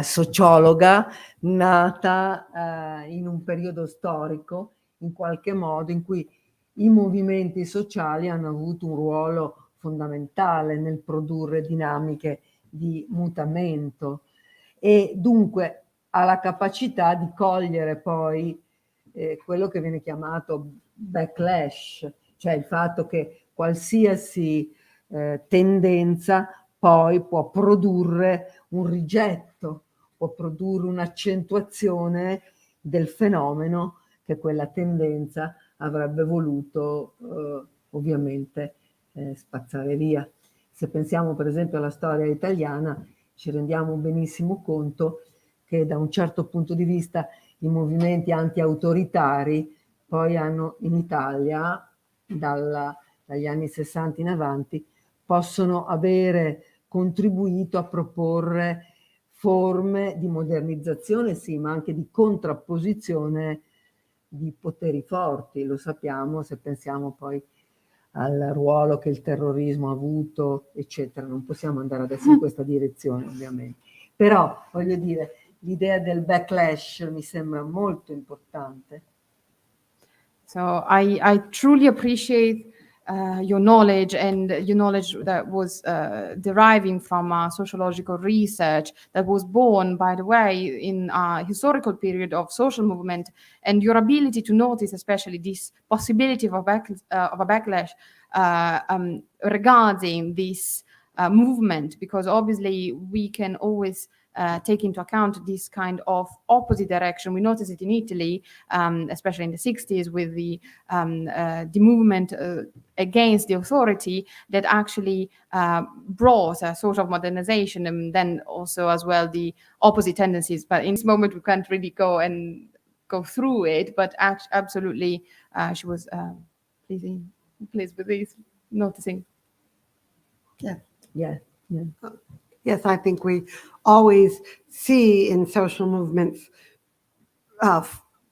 Speaker 1: sociologa nata in un periodo storico, in qualche modo, in cui i movimenti sociali hanno avuto un ruolo fondamentale nel produrre dinamiche di mutamento e dunque ha la capacità di cogliere poi quello che viene chiamato backlash, cioè il fatto che qualsiasi tendenza poi può produrre un rigetto, può produrre un'accentuazione del fenomeno che quella tendenza avrebbe voluto ovviamente spazzare via. Se pensiamo per esempio alla storia italiana, ci rendiamo benissimo conto che da un certo punto di vista i movimenti anti-autoritari poi hanno in Italia, dagli anni 60 in avanti, possono avere contribuito a proporre forme di modernizzazione, sì, ma anche di contrapposizione di poteri forti. Lo sappiamo se pensiamo poi al ruolo che il terrorismo ha avuto, eccetera. Non possiamo andare adesso in questa direzione, ovviamente. Però, voglio dire, l'idea del backlash mi sembra molto importante.
Speaker 2: So I truly appreciate your knowledge and your knowledge that was deriving from sociological research that was born, by the way, in a historical period of social movement, and your ability to notice especially this possibility of a backlash regarding this movement, because obviously we can always take into account this kind of opposite direction. We notice it in Italy, especially in the 60s, with the movement against the authority that actually brought a sort of modernization, and then also as well the opposite tendencies. But in this moment, we can't really go through it. But absolutely, she was pleased with this noticing.
Speaker 3: Yeah.
Speaker 1: Yeah.
Speaker 3: Yes, I think we always see in social movements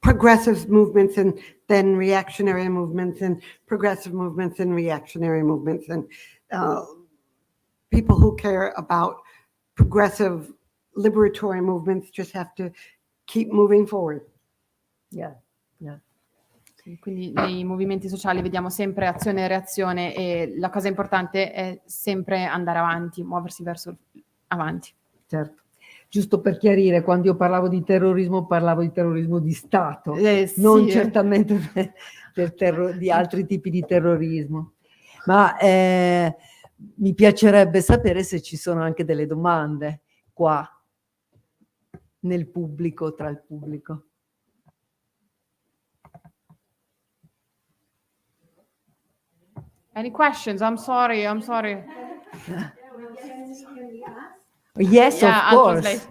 Speaker 3: progressive movements and then reactionary movements and progressive movements and reactionary movements, and people who care about progressive liberatory movements just have to keep moving forward.
Speaker 1: Yeah. Yeah.
Speaker 2: Quindi nei movimenti sociali vediamo sempre azione e reazione, e la cosa importante è sempre andare avanti, muoversi verso avanti.
Speaker 1: Certo. Giusto per chiarire, quando io parlavo di terrorismo di Stato,
Speaker 2: sì,
Speaker 1: non certamente di altri tipi di terrorismo. Ma mi piacerebbe sapere se ci sono anche delle domande qua nel pubblico, tra il pubblico.
Speaker 2: Any questions? I'm sorry.
Speaker 1: Yes,
Speaker 2: Yeah,
Speaker 1: of course.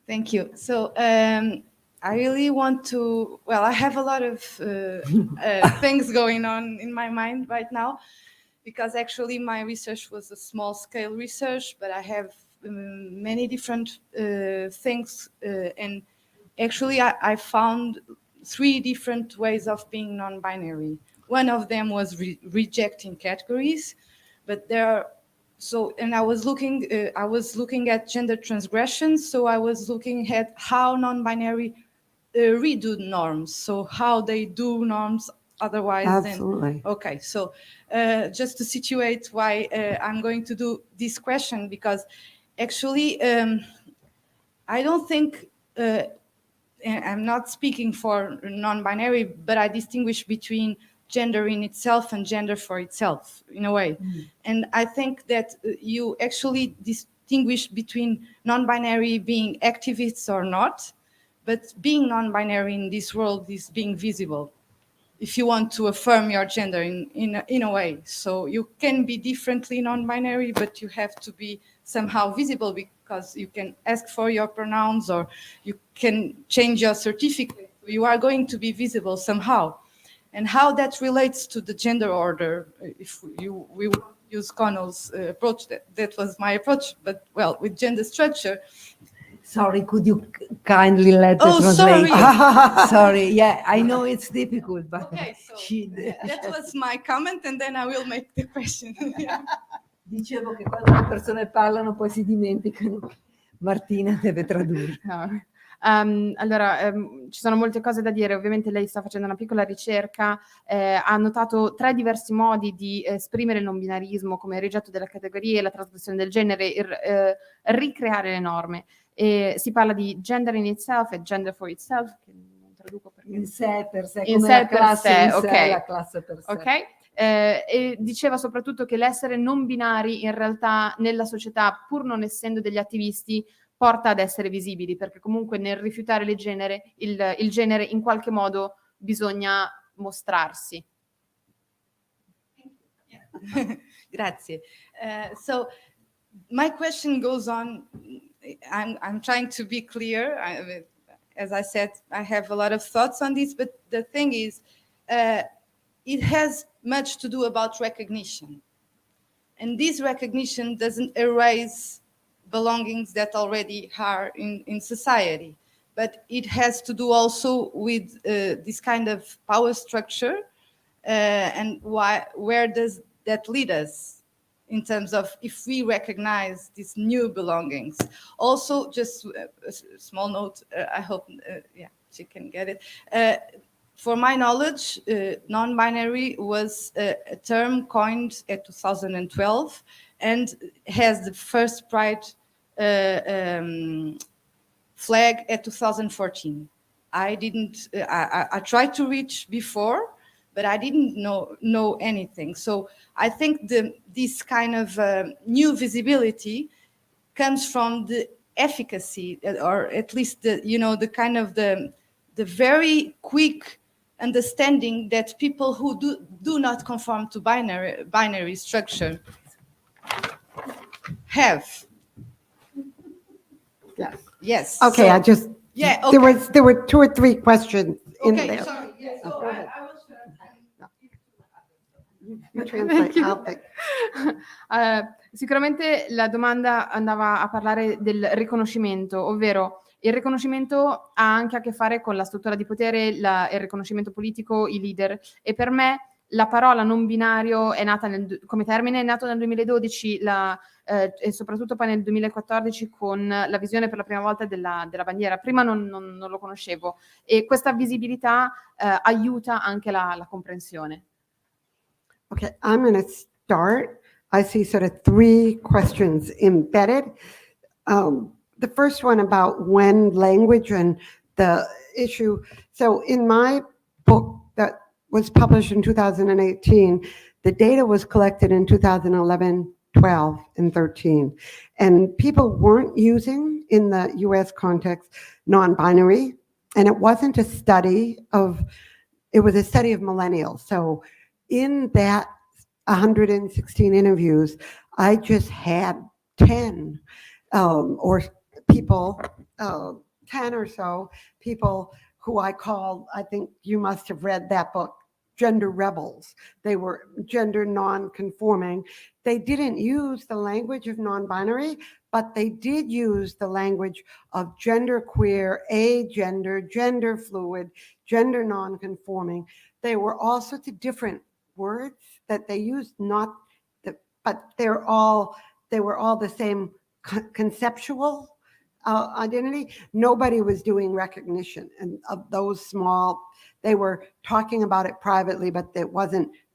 Speaker 4: Thank you. So I really want to, well, I have a lot of things going on in my mind right now, because actually my research was a small scale research, but I have many different things. And actually I found 3 different ways of being non-binary. One of them was rejecting categories, but there are, so, and I was looking at gender transgressions. So I was looking at how non-binary redo norms. So how they do norms otherwise.
Speaker 3: Absolutely.
Speaker 4: Okay, so just to situate why I'm going to do this question, because actually I don't think, I'm not speaking for non-binary, but I distinguish between gender in itself and gender for itself, in a way. And I think that you actually distinguish between non-binary being activists or not, but being non-binary in this world is being visible, if you want to affirm your gender in a way. So you can be differently non-binary, but you have to be somehow visible, because you can ask for your pronouns or you can change your certificate. You are going to be visible somehow. And how that relates to the gender order, if we would use Connell's approach, that was my approach, but well, with gender structure.
Speaker 1: Sorry, could you kindly let the translate? Sorry, yeah, I know it's difficult, but
Speaker 4: okay, so that was my comment, and then I will make the question.
Speaker 1: Dicevo che quando le persone parlano poi si dimenticano. Martina deve tradurre.
Speaker 2: No. Allora, ci sono molte cose da dire. Ovviamente lei sta facendo una piccola ricerca, ha notato 3 diversi modi di esprimere il non binarismo, come il rigetto delle categorie, la trasgressione del genere, ricreare le norme. E si parla di gender in itself e gender for itself, che non traduco perché...
Speaker 1: In sé per sé,
Speaker 2: In
Speaker 1: come
Speaker 2: sé
Speaker 1: la
Speaker 2: per
Speaker 1: classe
Speaker 2: sé,
Speaker 1: in sé,
Speaker 2: ok.
Speaker 1: la classe per sé.
Speaker 2: Ok? E diceva soprattutto che l'essere non binari in realtà nella società, pur non essendo degli attivisti, porta ad essere visibili, perché comunque nel rifiutare il genere in qualche modo bisogna mostrarsi.
Speaker 4: Grazie. So my question goes on. I'm trying to be clear. As I said, I have a lot of thoughts on this, but the thing is, it has much to do about recognition. And this recognition doesn't erase belongings that already are in society, but it has to do also with this kind of power structure, and where does that lead us in terms of if we recognize these new belongings. Also, just a small note, I hope, yeah, she can get it. For my knowledge, non-binary was a term coined in 2012 and has the first Pride flag at 2014. I tried to reach before, but I didn't know anything. So I think this kind of new visibility comes from the efficacy, or at least the kind of the very quick understanding that people who do not conform to binary structure have.
Speaker 3: Yes.
Speaker 4: Yes.
Speaker 3: Okay,
Speaker 4: so, yeah. Okay.
Speaker 3: There were 2 or 3 questions in there.
Speaker 4: Sorry. Yes. So
Speaker 3: Go ahead.
Speaker 4: I will.
Speaker 3: You translate. I'll pick.
Speaker 2: Sicuramente la domanda andava a parlare del riconoscimento, ovvero il riconoscimento ha anche a che fare con la struttura di potere, il riconoscimento politico, i leader, e per me la parola non binario è nata come termine, è nato nel 2012 e soprattutto poi nel 2014 con la visione per la prima volta della bandiera. Prima non lo conoscevo, e questa visibilità aiuta anche la comprensione.
Speaker 3: Okay, I'm going to start. I see sort of 3 questions embedded. The first one about when language and the issue. So in my book that was published in 2018, the data was collected in 2011, 12, and 13. And people weren't using, in the US context, non-binary. And it wasn't a study of, it was a study of millennials. So in that 116 interviews, I just had 10 or people, 10 or so people who I called, I think you must have read that book, gender rebels. They were gender non-conforming. They didn't use the language of non-binary, but they did use the language of genderqueer, agender, gender fluid, gender non-conforming. They were all sorts of different words that they used, but they were all the same conceptual identity. Nobody was doing recognition, and of those small, they were talking about it privately, but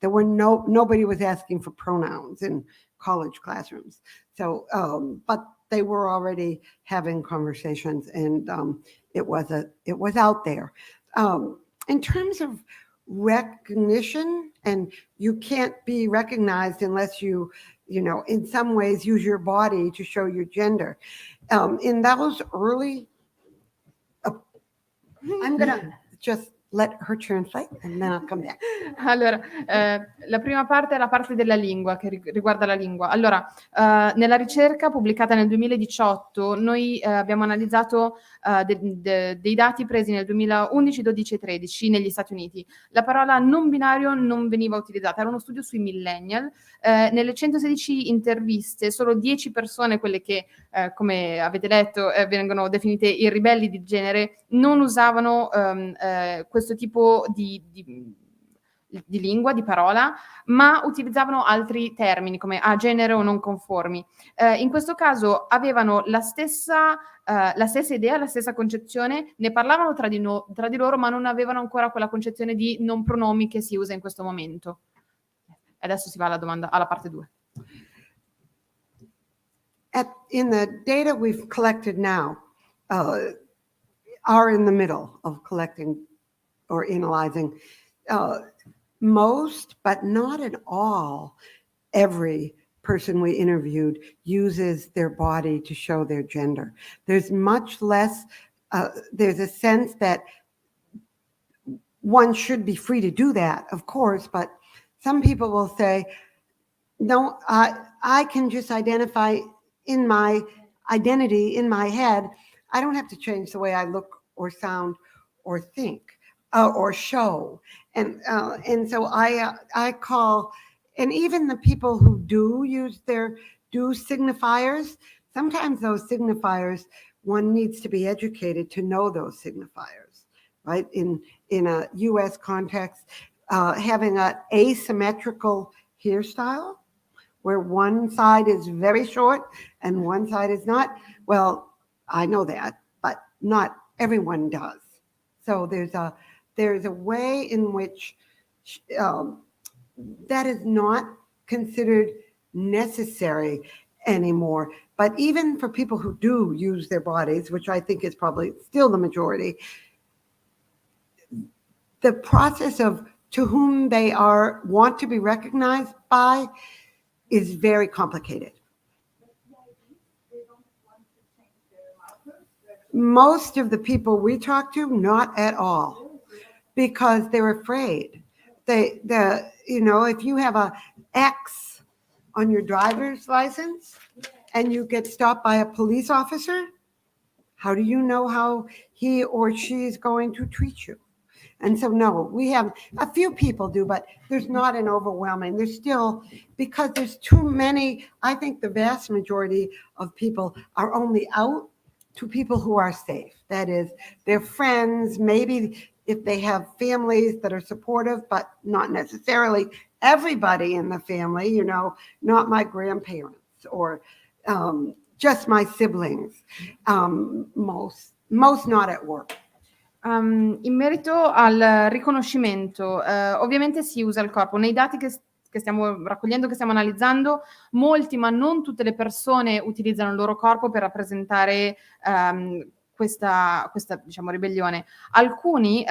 Speaker 3: nobody was asking for pronouns in college classrooms. So, but they were already having conversations, and it was out there. In terms of recognition, and you can't be recognized unless you in some ways use your body to show your gender. In those early, I'm gonna just let her translate and then I'll come back.
Speaker 2: Allora, la prima parte è la parte della lingua, che riguarda la lingua. Allora, nella ricerca pubblicata nel 2018 noi abbiamo analizzato dei dati presi nel 2011, 12 e 13 negli Stati Uniti. La parola non binario non veniva utilizzata, era uno studio sui millennial. Nelle 116 interviste, solo 10 persone, quelle che, come avete letto, vengono definite i ribelli di genere, non usavano questo tipo di di lingua, di parola, ma utilizzavano altri termini come a genere o non conformi. In questo caso avevano la stessa idea, la stessa concezione, ne parlavano tra di loro, ma non avevano ancora quella concezione di non pronomi che si usa in questo momento. Adesso si va alla parte 2.
Speaker 3: In the data we've collected now, are in the middle of collecting or analyzing. Most, but not at all, every person we interviewed uses their body to show their gender. There's much less, there's a sense that one should be free to do that, of course, but some people will say, no, I can just identify in my identity, in my head. I don't have to change the way I look or sound or think or show. And so I call, and even the people who do use do signifiers, sometimes those signifiers, one needs to be educated to know those signifiers, right? In a US context, having an asymmetrical hairstyle, where one side is very short and one side is not. Well, I know that, but not everyone does. So there's a way in which that is not considered necessary anymore. But even for people who do use their bodies, which I think is probably still the majority, the process of to whom they want to be recognized by is very complicated. Most of the people we talk to, not at all, because they're afraid. If you have a X on your driver's license and you get stopped by a police officer, how do you know how he or she is going to treat you? And so, no, we have a few people do, but there's not an overwhelming. There's still, because there's too many, I think the vast majority of people are only out to people who are safe. That is, their friends, maybe if they have families that are supportive, but not necessarily everybody in the family, not my grandparents or just my siblings, most not at work.
Speaker 2: In merito al riconoscimento, ovviamente si usa il corpo. Nei dati che stiamo raccogliendo, che stiamo analizzando, molti, ma non tutte le persone utilizzano il loro corpo per rappresentare questa diciamo, ribellione. Alcuni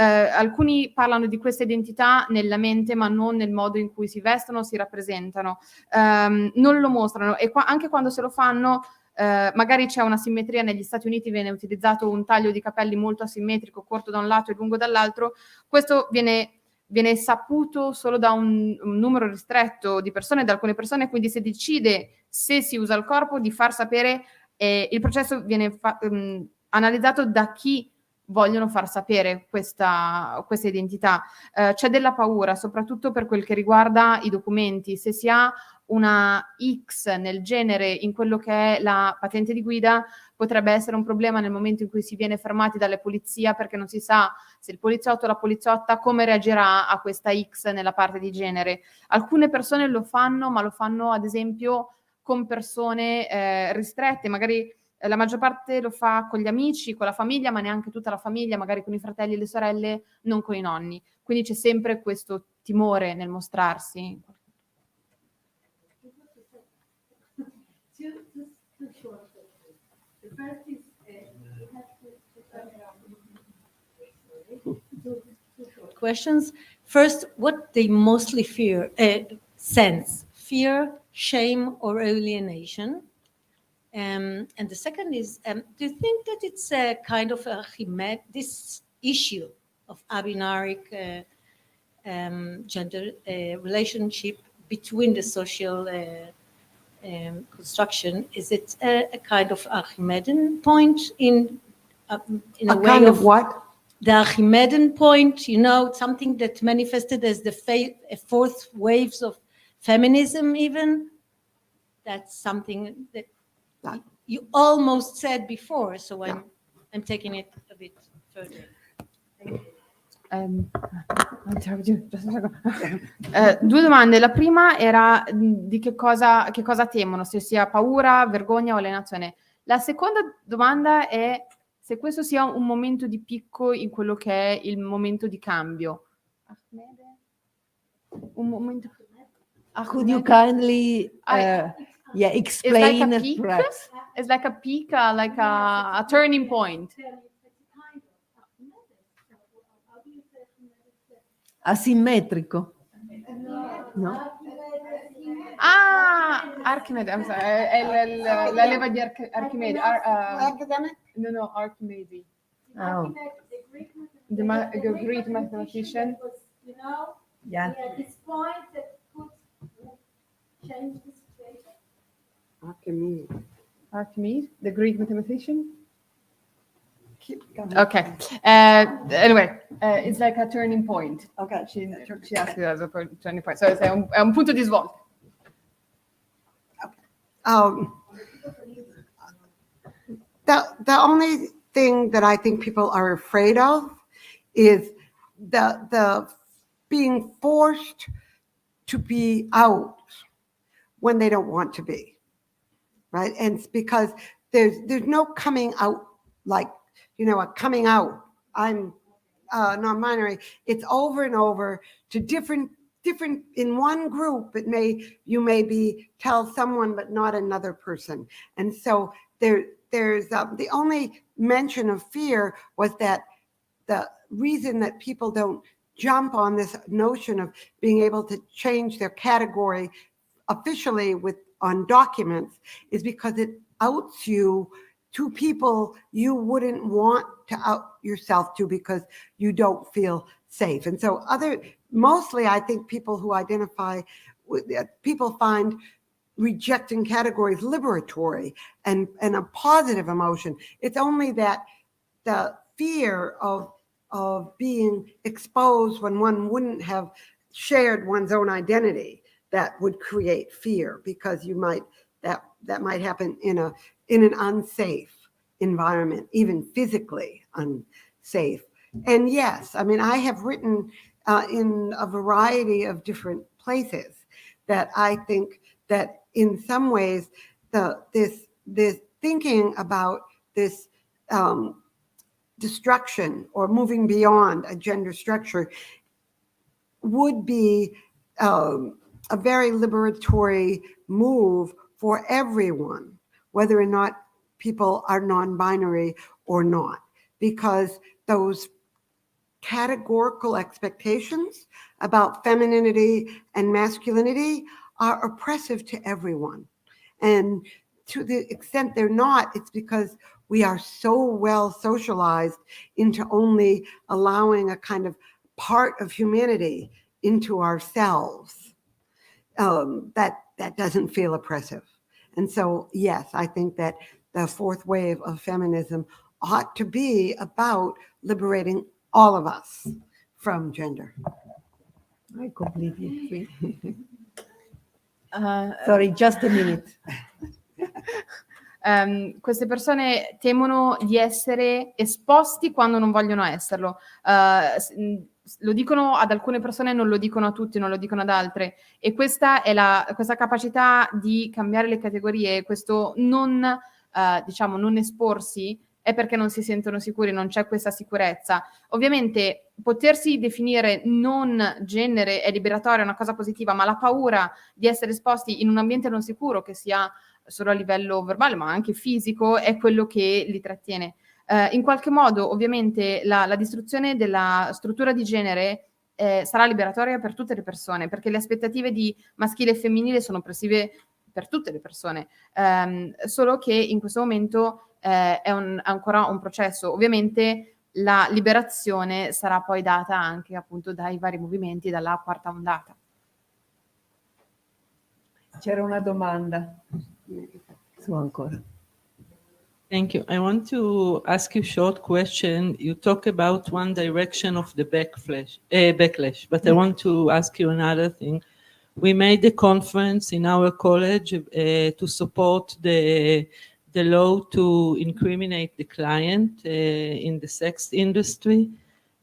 Speaker 2: parlano di questa identità nella mente, ma non nel modo in cui si vestono, si rappresentano, non lo mostrano, e anche quando se lo fanno, magari c'è una simmetria. Negli Stati Uniti viene utilizzato un taglio di capelli molto asimmetrico, corto da un lato e lungo dall'altro. Questo viene saputo solo da un numero ristretto di persone, da alcune persone, quindi si decide, se si usa il corpo, di far sapere, il processo viene analizzato da chi vogliono far sapere questa identità. C'è della paura, soprattutto per quel che riguarda i documenti. Se si ha una X nel genere in quello che è la patente di guida, potrebbe essere un problema nel momento in cui si viene fermati dalle polizia, perché non si sa se il poliziotto o la poliziotta come reagirà a questa X nella parte di genere. Alcune persone lo fanno, ma lo fanno ad esempio con persone ristrette, magari la maggior parte lo fa con gli amici, con la famiglia, ma neanche tutta la famiglia, magari con i fratelli e le sorelle, non con i nonni. Quindi c'è sempre questo timore nel mostrarsi.
Speaker 5: Questions. First, what they mostly sense: fear, shame, or alienation. And the second is, do you think that it's a kind of this issue of abinaric gender relationship between the social construction, is it a kind of Archimedean point in a way
Speaker 3: kind of what?
Speaker 5: The Archimedean point, something that manifested as the fourth waves of feminism even? That's something that you almost said before, so I'm taking it a bit further. Thank you.
Speaker 2: Due domande. La prima era di che cosa temono, se sia paura, vergogna o alienazione. La seconda domanda è se questo sia un momento di picco in quello che è il momento di cambio. Un momento.
Speaker 1: Could you kindly explain?
Speaker 2: It's like a peak.
Speaker 1: Perhaps.
Speaker 2: It's like a peak, like a turning point.
Speaker 1: Asimmetrico. No?
Speaker 2: Ah, Archimede, I'm sorry, è la leva di Archimede.
Speaker 3: Academic?
Speaker 2: No, Archimede.
Speaker 1: Oh.
Speaker 2: The Greek mathematician.
Speaker 6: You know,
Speaker 1: Yeah.
Speaker 6: this point that could change the situation.
Speaker 2: Archimedes, the Greek mathematician.
Speaker 3: Keep going.
Speaker 2: Okay. Anyway, it's like a turning point.
Speaker 3: Okay.
Speaker 2: She asked it as a turning point. So è un punto di svolta.
Speaker 3: The only thing that I think people are afraid of is the being forced to be out when they don't want to be, right? And it's because there's no coming out, like, you know, a coming out. I'm non-binary. It's over and over to different in one group. You may tell someone but not another person, and so there's the only mention of fear was that the reason that people don't jump on this notion of being able to change their category officially on documents is because it outs you to people you wouldn't want to out yourself to because you don't feel safe. And so mostly I think people who identify with people find rejecting categories liberatory and a positive emotion. It's only that the fear of being exposed when one wouldn't have shared one's own identity that would create fear, because that might happen in an unsafe environment, even physically unsafe. And yes, I mean, I have written in a variety of different places that I think that in some ways this thinking about this destruction or moving beyond a gender structure would be a very liberatory move for everyone, whether or not people are non-binary or not, because those categorical expectations about femininity and masculinity are oppressive to everyone. And to the extent they're not, it's because we are so well socialized into only allowing a kind of part of humanity into ourselves that doesn't feel oppressive. And so, yes, I think that the fourth wave of feminism ought to be about liberating all of us from gender.
Speaker 1: I completely agree. Sorry, just a minute.
Speaker 2: Queste persone temono di essere esposti quando non vogliono esserlo. Lo dicono ad alcune persone, non lo dicono a tutti, non lo dicono ad altre. E questa capacità di cambiare le categorie, questo non esporsi, è perché non si sentono sicuri, non c'è questa sicurezza. Ovviamente potersi definire non genere è liberatorio, è una cosa positiva, ma la paura di essere esposti in un ambiente non sicuro, che sia solo a livello verbale ma anche fisico, è quello che li trattiene. In qualche modo ovviamente la distruzione della struttura di genere sarà liberatoria per tutte le persone, perché le aspettative di maschile e femminile sono oppressive per tutte le persone, solo che in questo momento è ancora un processo. Ovviamente la liberazione sarà poi data anche appunto dai vari movimenti, dalla quarta ondata.
Speaker 1: C'era una domanda. Su ancora.
Speaker 7: Thank you. I want to ask you a short question. You talk about one direction of the backlash, but I want to ask you another thing. We made a conference in our college to support the law to incriminate the client in the sex industry.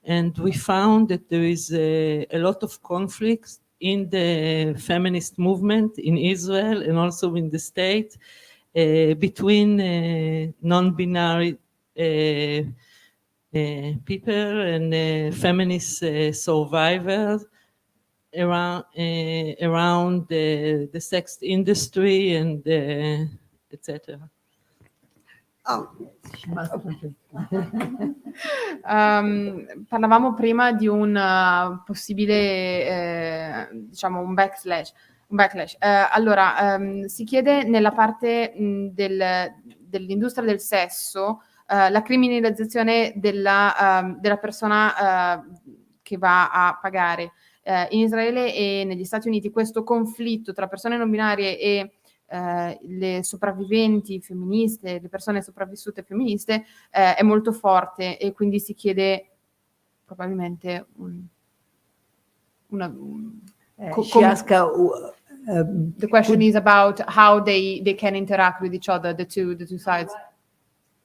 Speaker 7: And we found that there is a lot of conflicts in the feminist movement in Israel and also in the state between non-binary people and feminist survivors around the sex industry and etc.
Speaker 3: Oh,
Speaker 2: Parlavamo prima di un possibile, diciamo, un backlash. Allora, si chiede nella parte dell'industria del sesso la criminalizzazione della persona che va a pagare. In Israele e negli Stati Uniti questo conflitto tra persone non binarie e le sopravviventi femministe, le persone sopravvissute femministe è molto forte, e quindi si chiede probabilmente the question is about how they can interact with each other, the two sides.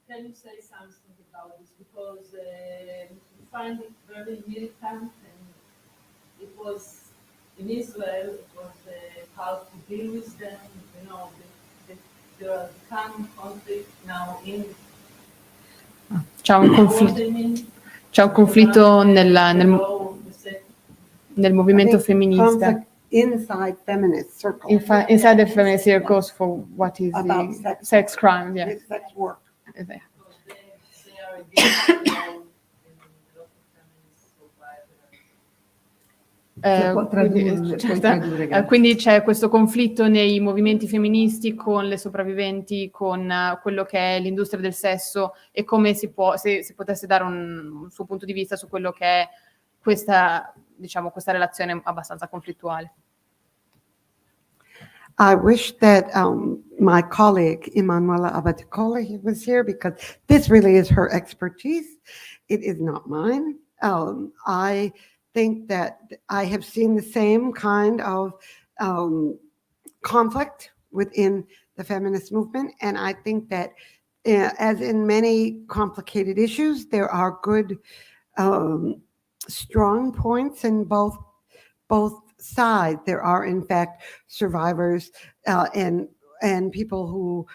Speaker 7: Can you say something about this? Because we find it very militant, and it was in Israel, it was hard to deal with them. You know, there are becoming conflict now in.
Speaker 2: C'è un conflitto nel movimento femminista.
Speaker 3: Inside feminist circles.
Speaker 2: Inside the feminist circles for what is
Speaker 3: About
Speaker 2: the sex crime, yeah.
Speaker 3: Sex work.
Speaker 2: They
Speaker 7: are against, you know,
Speaker 2: quindi c'è questo conflitto nei movimenti femministi con le sopravviventi, con quello che è l'industria del sesso, e come si può, se potesse dare un suo punto di vista su quello che è questa relazione abbastanza conflittuale.
Speaker 3: I wish that my colleague Emanuela Abaticoli was here, because this really is her expertise. It is not mine. I think that I have seen the same kind of conflict within the feminist movement, and I think that as in many complicated issues, there are good strong points in both sides. There are, in fact, survivors and people who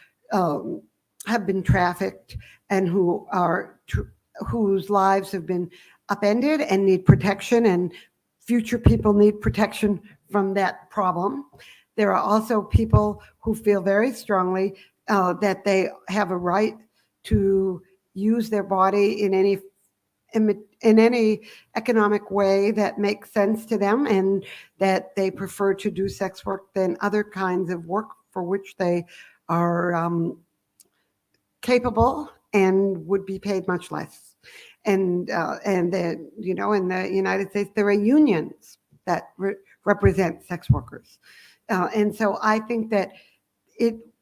Speaker 3: have been trafficked and whose lives have been upended and need protection, and future people need protection from that problem. There are also people who feel very strongly that they have a right to use their body in any economic way that makes sense to them, and that they prefer to do sex work than other kinds of work for which they are capable and would be paid much less. And then, you know, in the United States, there are unions that represent sex workers. And so I think that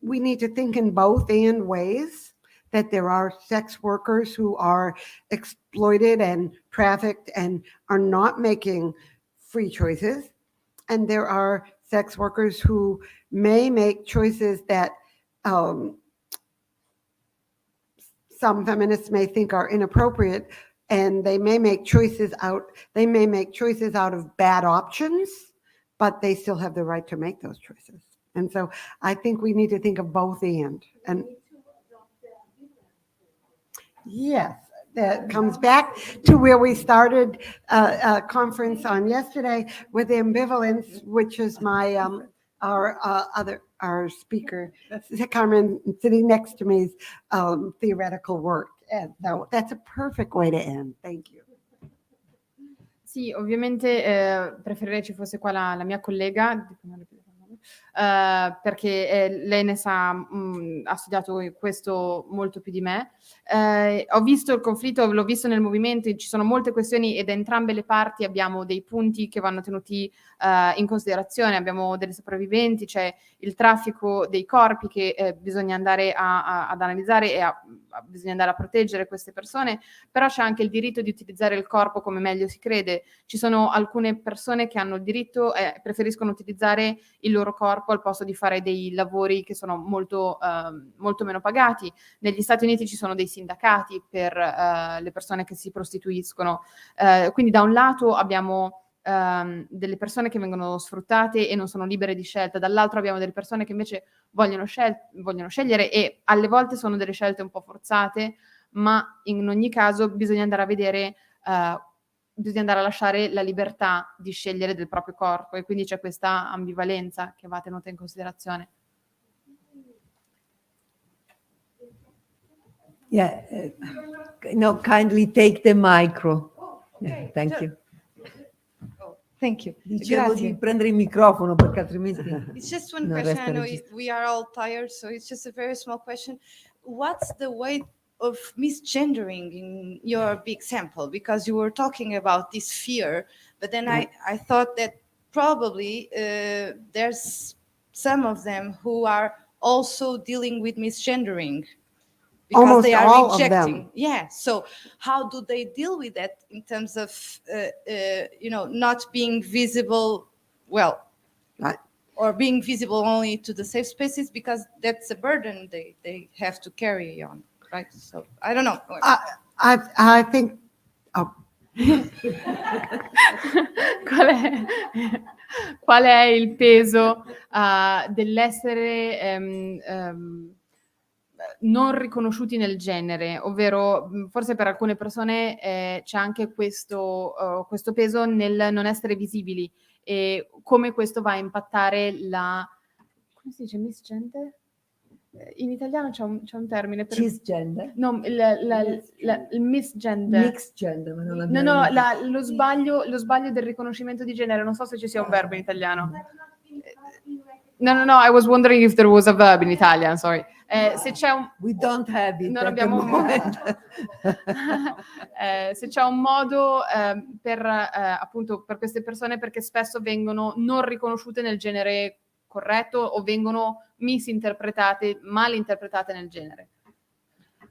Speaker 3: we need to think in both and ways, that there are sex workers who are exploited and trafficked and are not making free choices. And there are sex workers who may make choices that some feminists may think are inappropriate, and they may make choices out of bad options, but they still have the right to make those choices. And so I think we need to think of both and. Yes, that comes back to where we started a conference on yesterday with ambivalence, which is my our speaker, Carmen, sitting next to me's theoretical work. And so that's a perfect way to end. Thank you.
Speaker 2: Sì, ovviamente preferirei ci fosse qua la mia collega, perché lei ne sa, ha studiato questo molto più di me. Ho visto il conflitto, l'ho visto nel movimento, ci sono molte questioni e da entrambe le parti abbiamo dei punti che vanno tenuti in considerazione. Abbiamo delle sopravviventi, c'è il traffico dei corpi che bisogna andare ad analizzare e a bisogna andare a proteggere queste persone, però c'è anche il diritto di utilizzare il corpo come meglio si crede. Ci sono alcune persone che hanno il diritto e preferiscono utilizzare il loro corpo al posto di fare dei lavori che sono molto meno pagati. Negli Stati Uniti ci sono dei sindacati per le persone che si prostituiscono, quindi da un lato abbiamo delle persone che vengono sfruttate e non sono libere di scelta, dall'altro abbiamo delle persone che invece vogliono scegliere, e alle volte sono delle scelte un po' forzate, ma in ogni caso bisogna andare a vedere, bisogna andare a lasciare la libertà di scegliere del proprio corpo, e quindi c'è questa ambivalenza che va tenuta in considerazione.
Speaker 1: Yeah, no, kindly take the micro. Yeah, thank you.
Speaker 4: Thank you.
Speaker 1: Dicevo
Speaker 4: Grazie.
Speaker 1: di prendere il microfono perché altrimenti
Speaker 4: It's just one
Speaker 1: non
Speaker 4: question. I
Speaker 1: resta
Speaker 4: know
Speaker 1: registrato.
Speaker 4: we are all tired, so it's just a very small question. What's the way of misgendering in your big sample? Because you were talking about this fear, but then I thought that probably there's some of them who are also dealing with misgendering. Because
Speaker 3: Almost
Speaker 4: they are
Speaker 3: all of
Speaker 4: rejecting.
Speaker 3: them.
Speaker 4: Yeah. So how do they deal with that in terms of, not being visible well,
Speaker 3: Right.
Speaker 4: or being visible only to the safe spaces, because that's a burden they have to carry on, right? So I don't know.
Speaker 3: I think, oh,
Speaker 2: Qual è il peso dell'essere non riconosciuti nel genere, ovvero forse per alcune persone c'è anche questo peso nel non essere visibili, e come questo va a impattare come si dice, misgender? In italiano c'è un termine per...
Speaker 1: Cisgender?
Speaker 2: No, il misgender.
Speaker 1: Mixed gender, ma non
Speaker 2: No,
Speaker 1: abbiamo...
Speaker 2: lo sbaglio del riconoscimento di genere, non so se ci sia un verbo in italiano. No, I was wondering if there was a verb in Italian, sorry. Se c'è un...
Speaker 1: We don't have it.
Speaker 2: Non
Speaker 1: at the
Speaker 2: abbiamo un
Speaker 1: moment.
Speaker 2: se c'è un modo per appunto per queste persone, perché spesso vengono non riconosciute nel genere corretto o vengono misinterpretate, malinterpretate nel genere.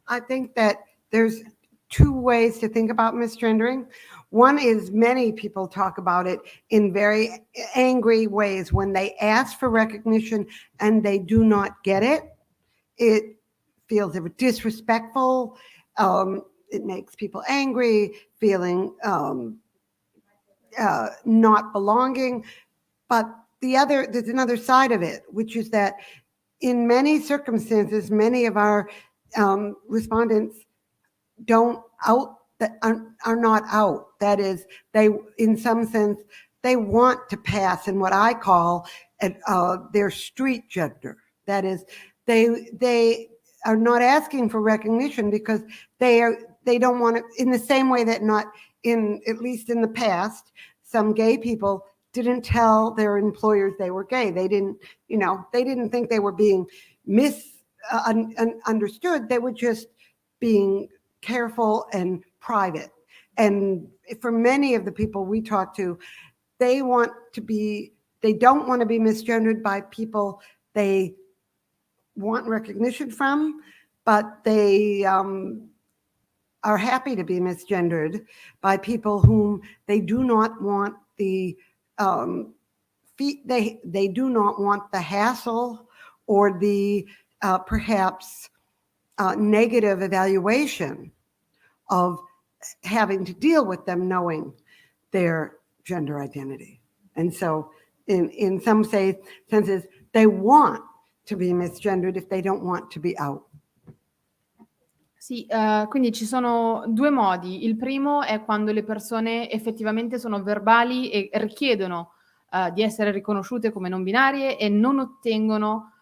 Speaker 3: I think that there's two ways to think about misgendering. One is many people talk about it in very angry ways. When they ask for recognition and they do not get it, it feels disrespectful. It makes people angry, feeling not belonging. But there's another side of it, which is that in many circumstances, many of our respondents are not out. That is, they, in some sense, they want to pass in what I call their street gender. That is, they are not asking for recognition because they don't want to, in the same way that at least in the past, some gay people didn't tell their employers they were gay. They didn't think they were being misunderstood. They were just being careful and private. And for many of the people we talk to, they don't want to be misgendered by people they want recognition from, but they are happy to be misgendered by people whom they do not want they do not want the hassle or the perhaps negative evaluation of having to deal with them knowing their gender identity. And so in some senses, they want to be misgendered if they don't want to be out.
Speaker 2: Sì, quindi ci sono due modi. Il primo è quando le persone effettivamente sono verbali e richiedono di essere riconosciute come non binarie e non ottengono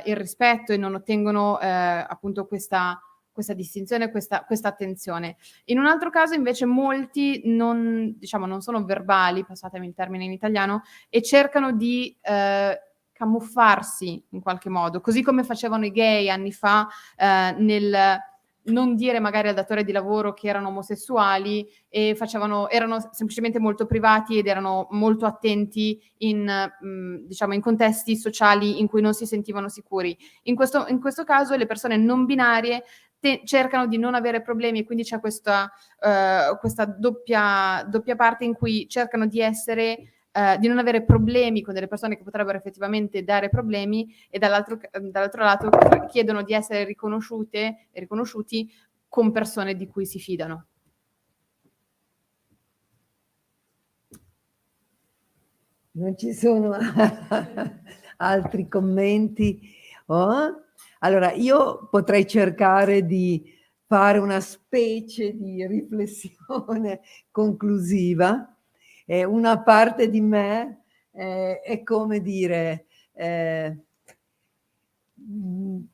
Speaker 2: il rispetto e non ottengono appunto questa distinzione, questa attenzione. In un altro caso invece molti non sono verbali, passatemi il termine in italiano, e cercano di camuffarsi in qualche modo, così come facevano i gay anni fa nel non dire magari al datore di lavoro che erano omosessuali e erano semplicemente molto privati ed erano molto attenti in contesti sociali in cui non si sentivano sicuri. In questo caso le persone non binarie cercano di non avere problemi, e quindi c'è questa doppia parte in cui cercano di non avere problemi con delle persone che potrebbero effettivamente dare problemi, e dall'altro lato chiedono di essere riconosciute e riconosciuti con persone di cui si fidano.
Speaker 1: Non ci sono altri commenti? Oh? Allora, io potrei cercare di fare una specie di riflessione conclusiva. Una parte di me è come dire,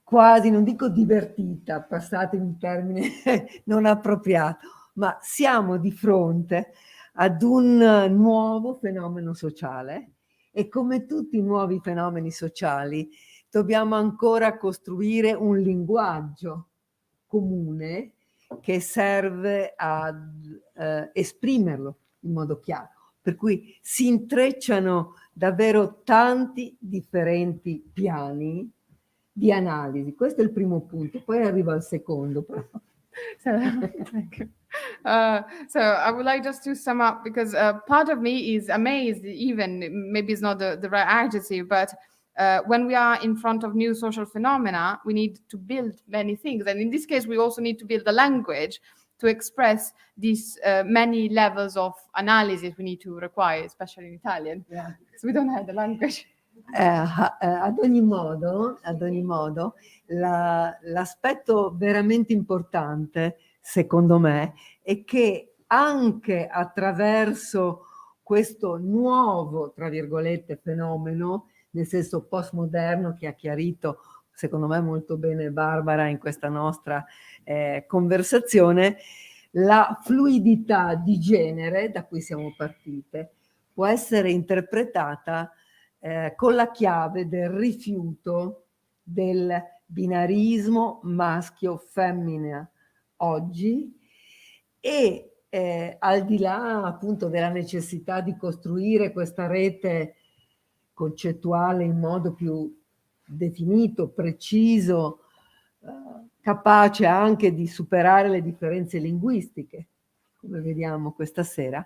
Speaker 1: quasi, non dico divertita, passatemi un termine non appropriato, ma siamo di fronte ad un nuovo fenomeno sociale, e come tutti i nuovi fenomeni sociali dobbiamo ancora costruire un linguaggio comune che serve ad esprimerlo in modo chiaro. Per cui si intrecciano davvero tanti differenti piani di analisi. Questo è il primo punto, poi arrivo al secondo.
Speaker 2: So, thank you. So I would like just to sum up, because part of me is amazed, even maybe it's not the right adjective, but when we are in front of new social phenomena, we need to build many things. And in this case, we also need to build a language to express these many levels of analysis we need to require, especially in Italian, because we don't have the language.
Speaker 1: Ad ogni modo, l'aspetto veramente importante, secondo me, è che anche attraverso questo nuovo, tra virgolette, fenomeno, nel senso postmoderno, che ha chiarito, secondo me, molto bene Barbara in questa nostra conversazione, la fluidità di genere da cui siamo partite può essere interpretata con la chiave del rifiuto del binarismo maschio-femmina oggi, e al di là appunto della necessità di costruire questa rete concettuale in modo più definito, preciso, capace anche di superare le differenze linguistiche, come vediamo questa sera,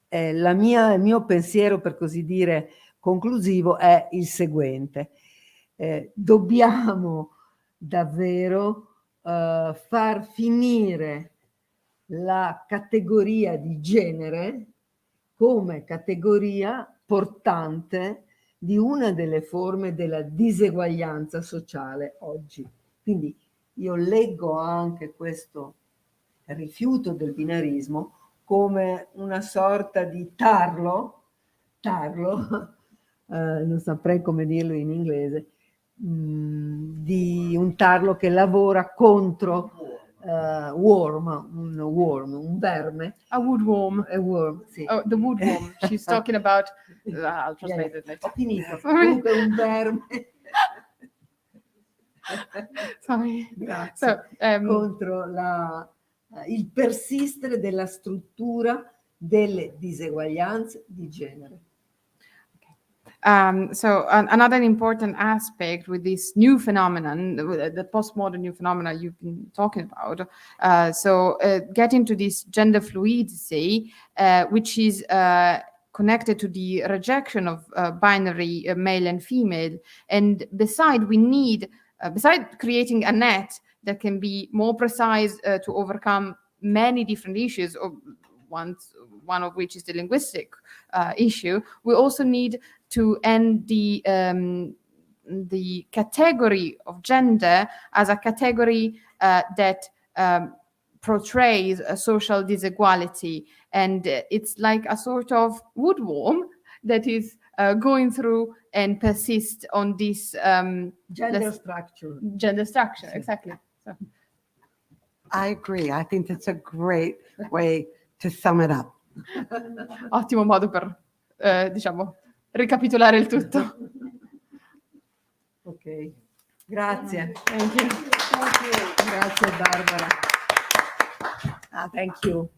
Speaker 1: il mio pensiero, per così dire, conclusivo è il seguente. Dobbiamo davvero far finire la categoria di genere come categoria portante di una delle forme della diseguaglianza sociale oggi. Quindi io leggo anche questo rifiuto del binarismo come una sorta di tarlo, non saprei come dirlo in inglese, di un tarlo che lavora contro un verme.
Speaker 2: A woodworm.
Speaker 1: A worm, sì.
Speaker 2: Oh, the woodworm. She's talking about. I'll translate it later.
Speaker 1: Ho finito. Comunque un verme.
Speaker 2: Sorry.
Speaker 1: Grazie. Contro il persistere della struttura delle diseguaglianze di genere.
Speaker 2: So another important aspect with this new phenomenon, the postmodern new phenomena you've been talking about, getting to this gender fluidity, which is connected to the rejection of binary male and female. And beside creating a net that can be more precise to overcome many different issues, one of which is the linguistic issue, we also need to end the category of gender as a category that portrays a social disequality, and it's like a sort of woodworm that is going through and persists on this
Speaker 1: gender structure.
Speaker 2: Gender structure, exactly. So.
Speaker 3: I agree. I think that's a great way to sum it up.
Speaker 2: Ottimo modo per, diciamo, ricapitolare il tutto.
Speaker 1: Ok, grazie.
Speaker 2: Thank you.
Speaker 1: Thank you. Grazie Barbara. Thank you.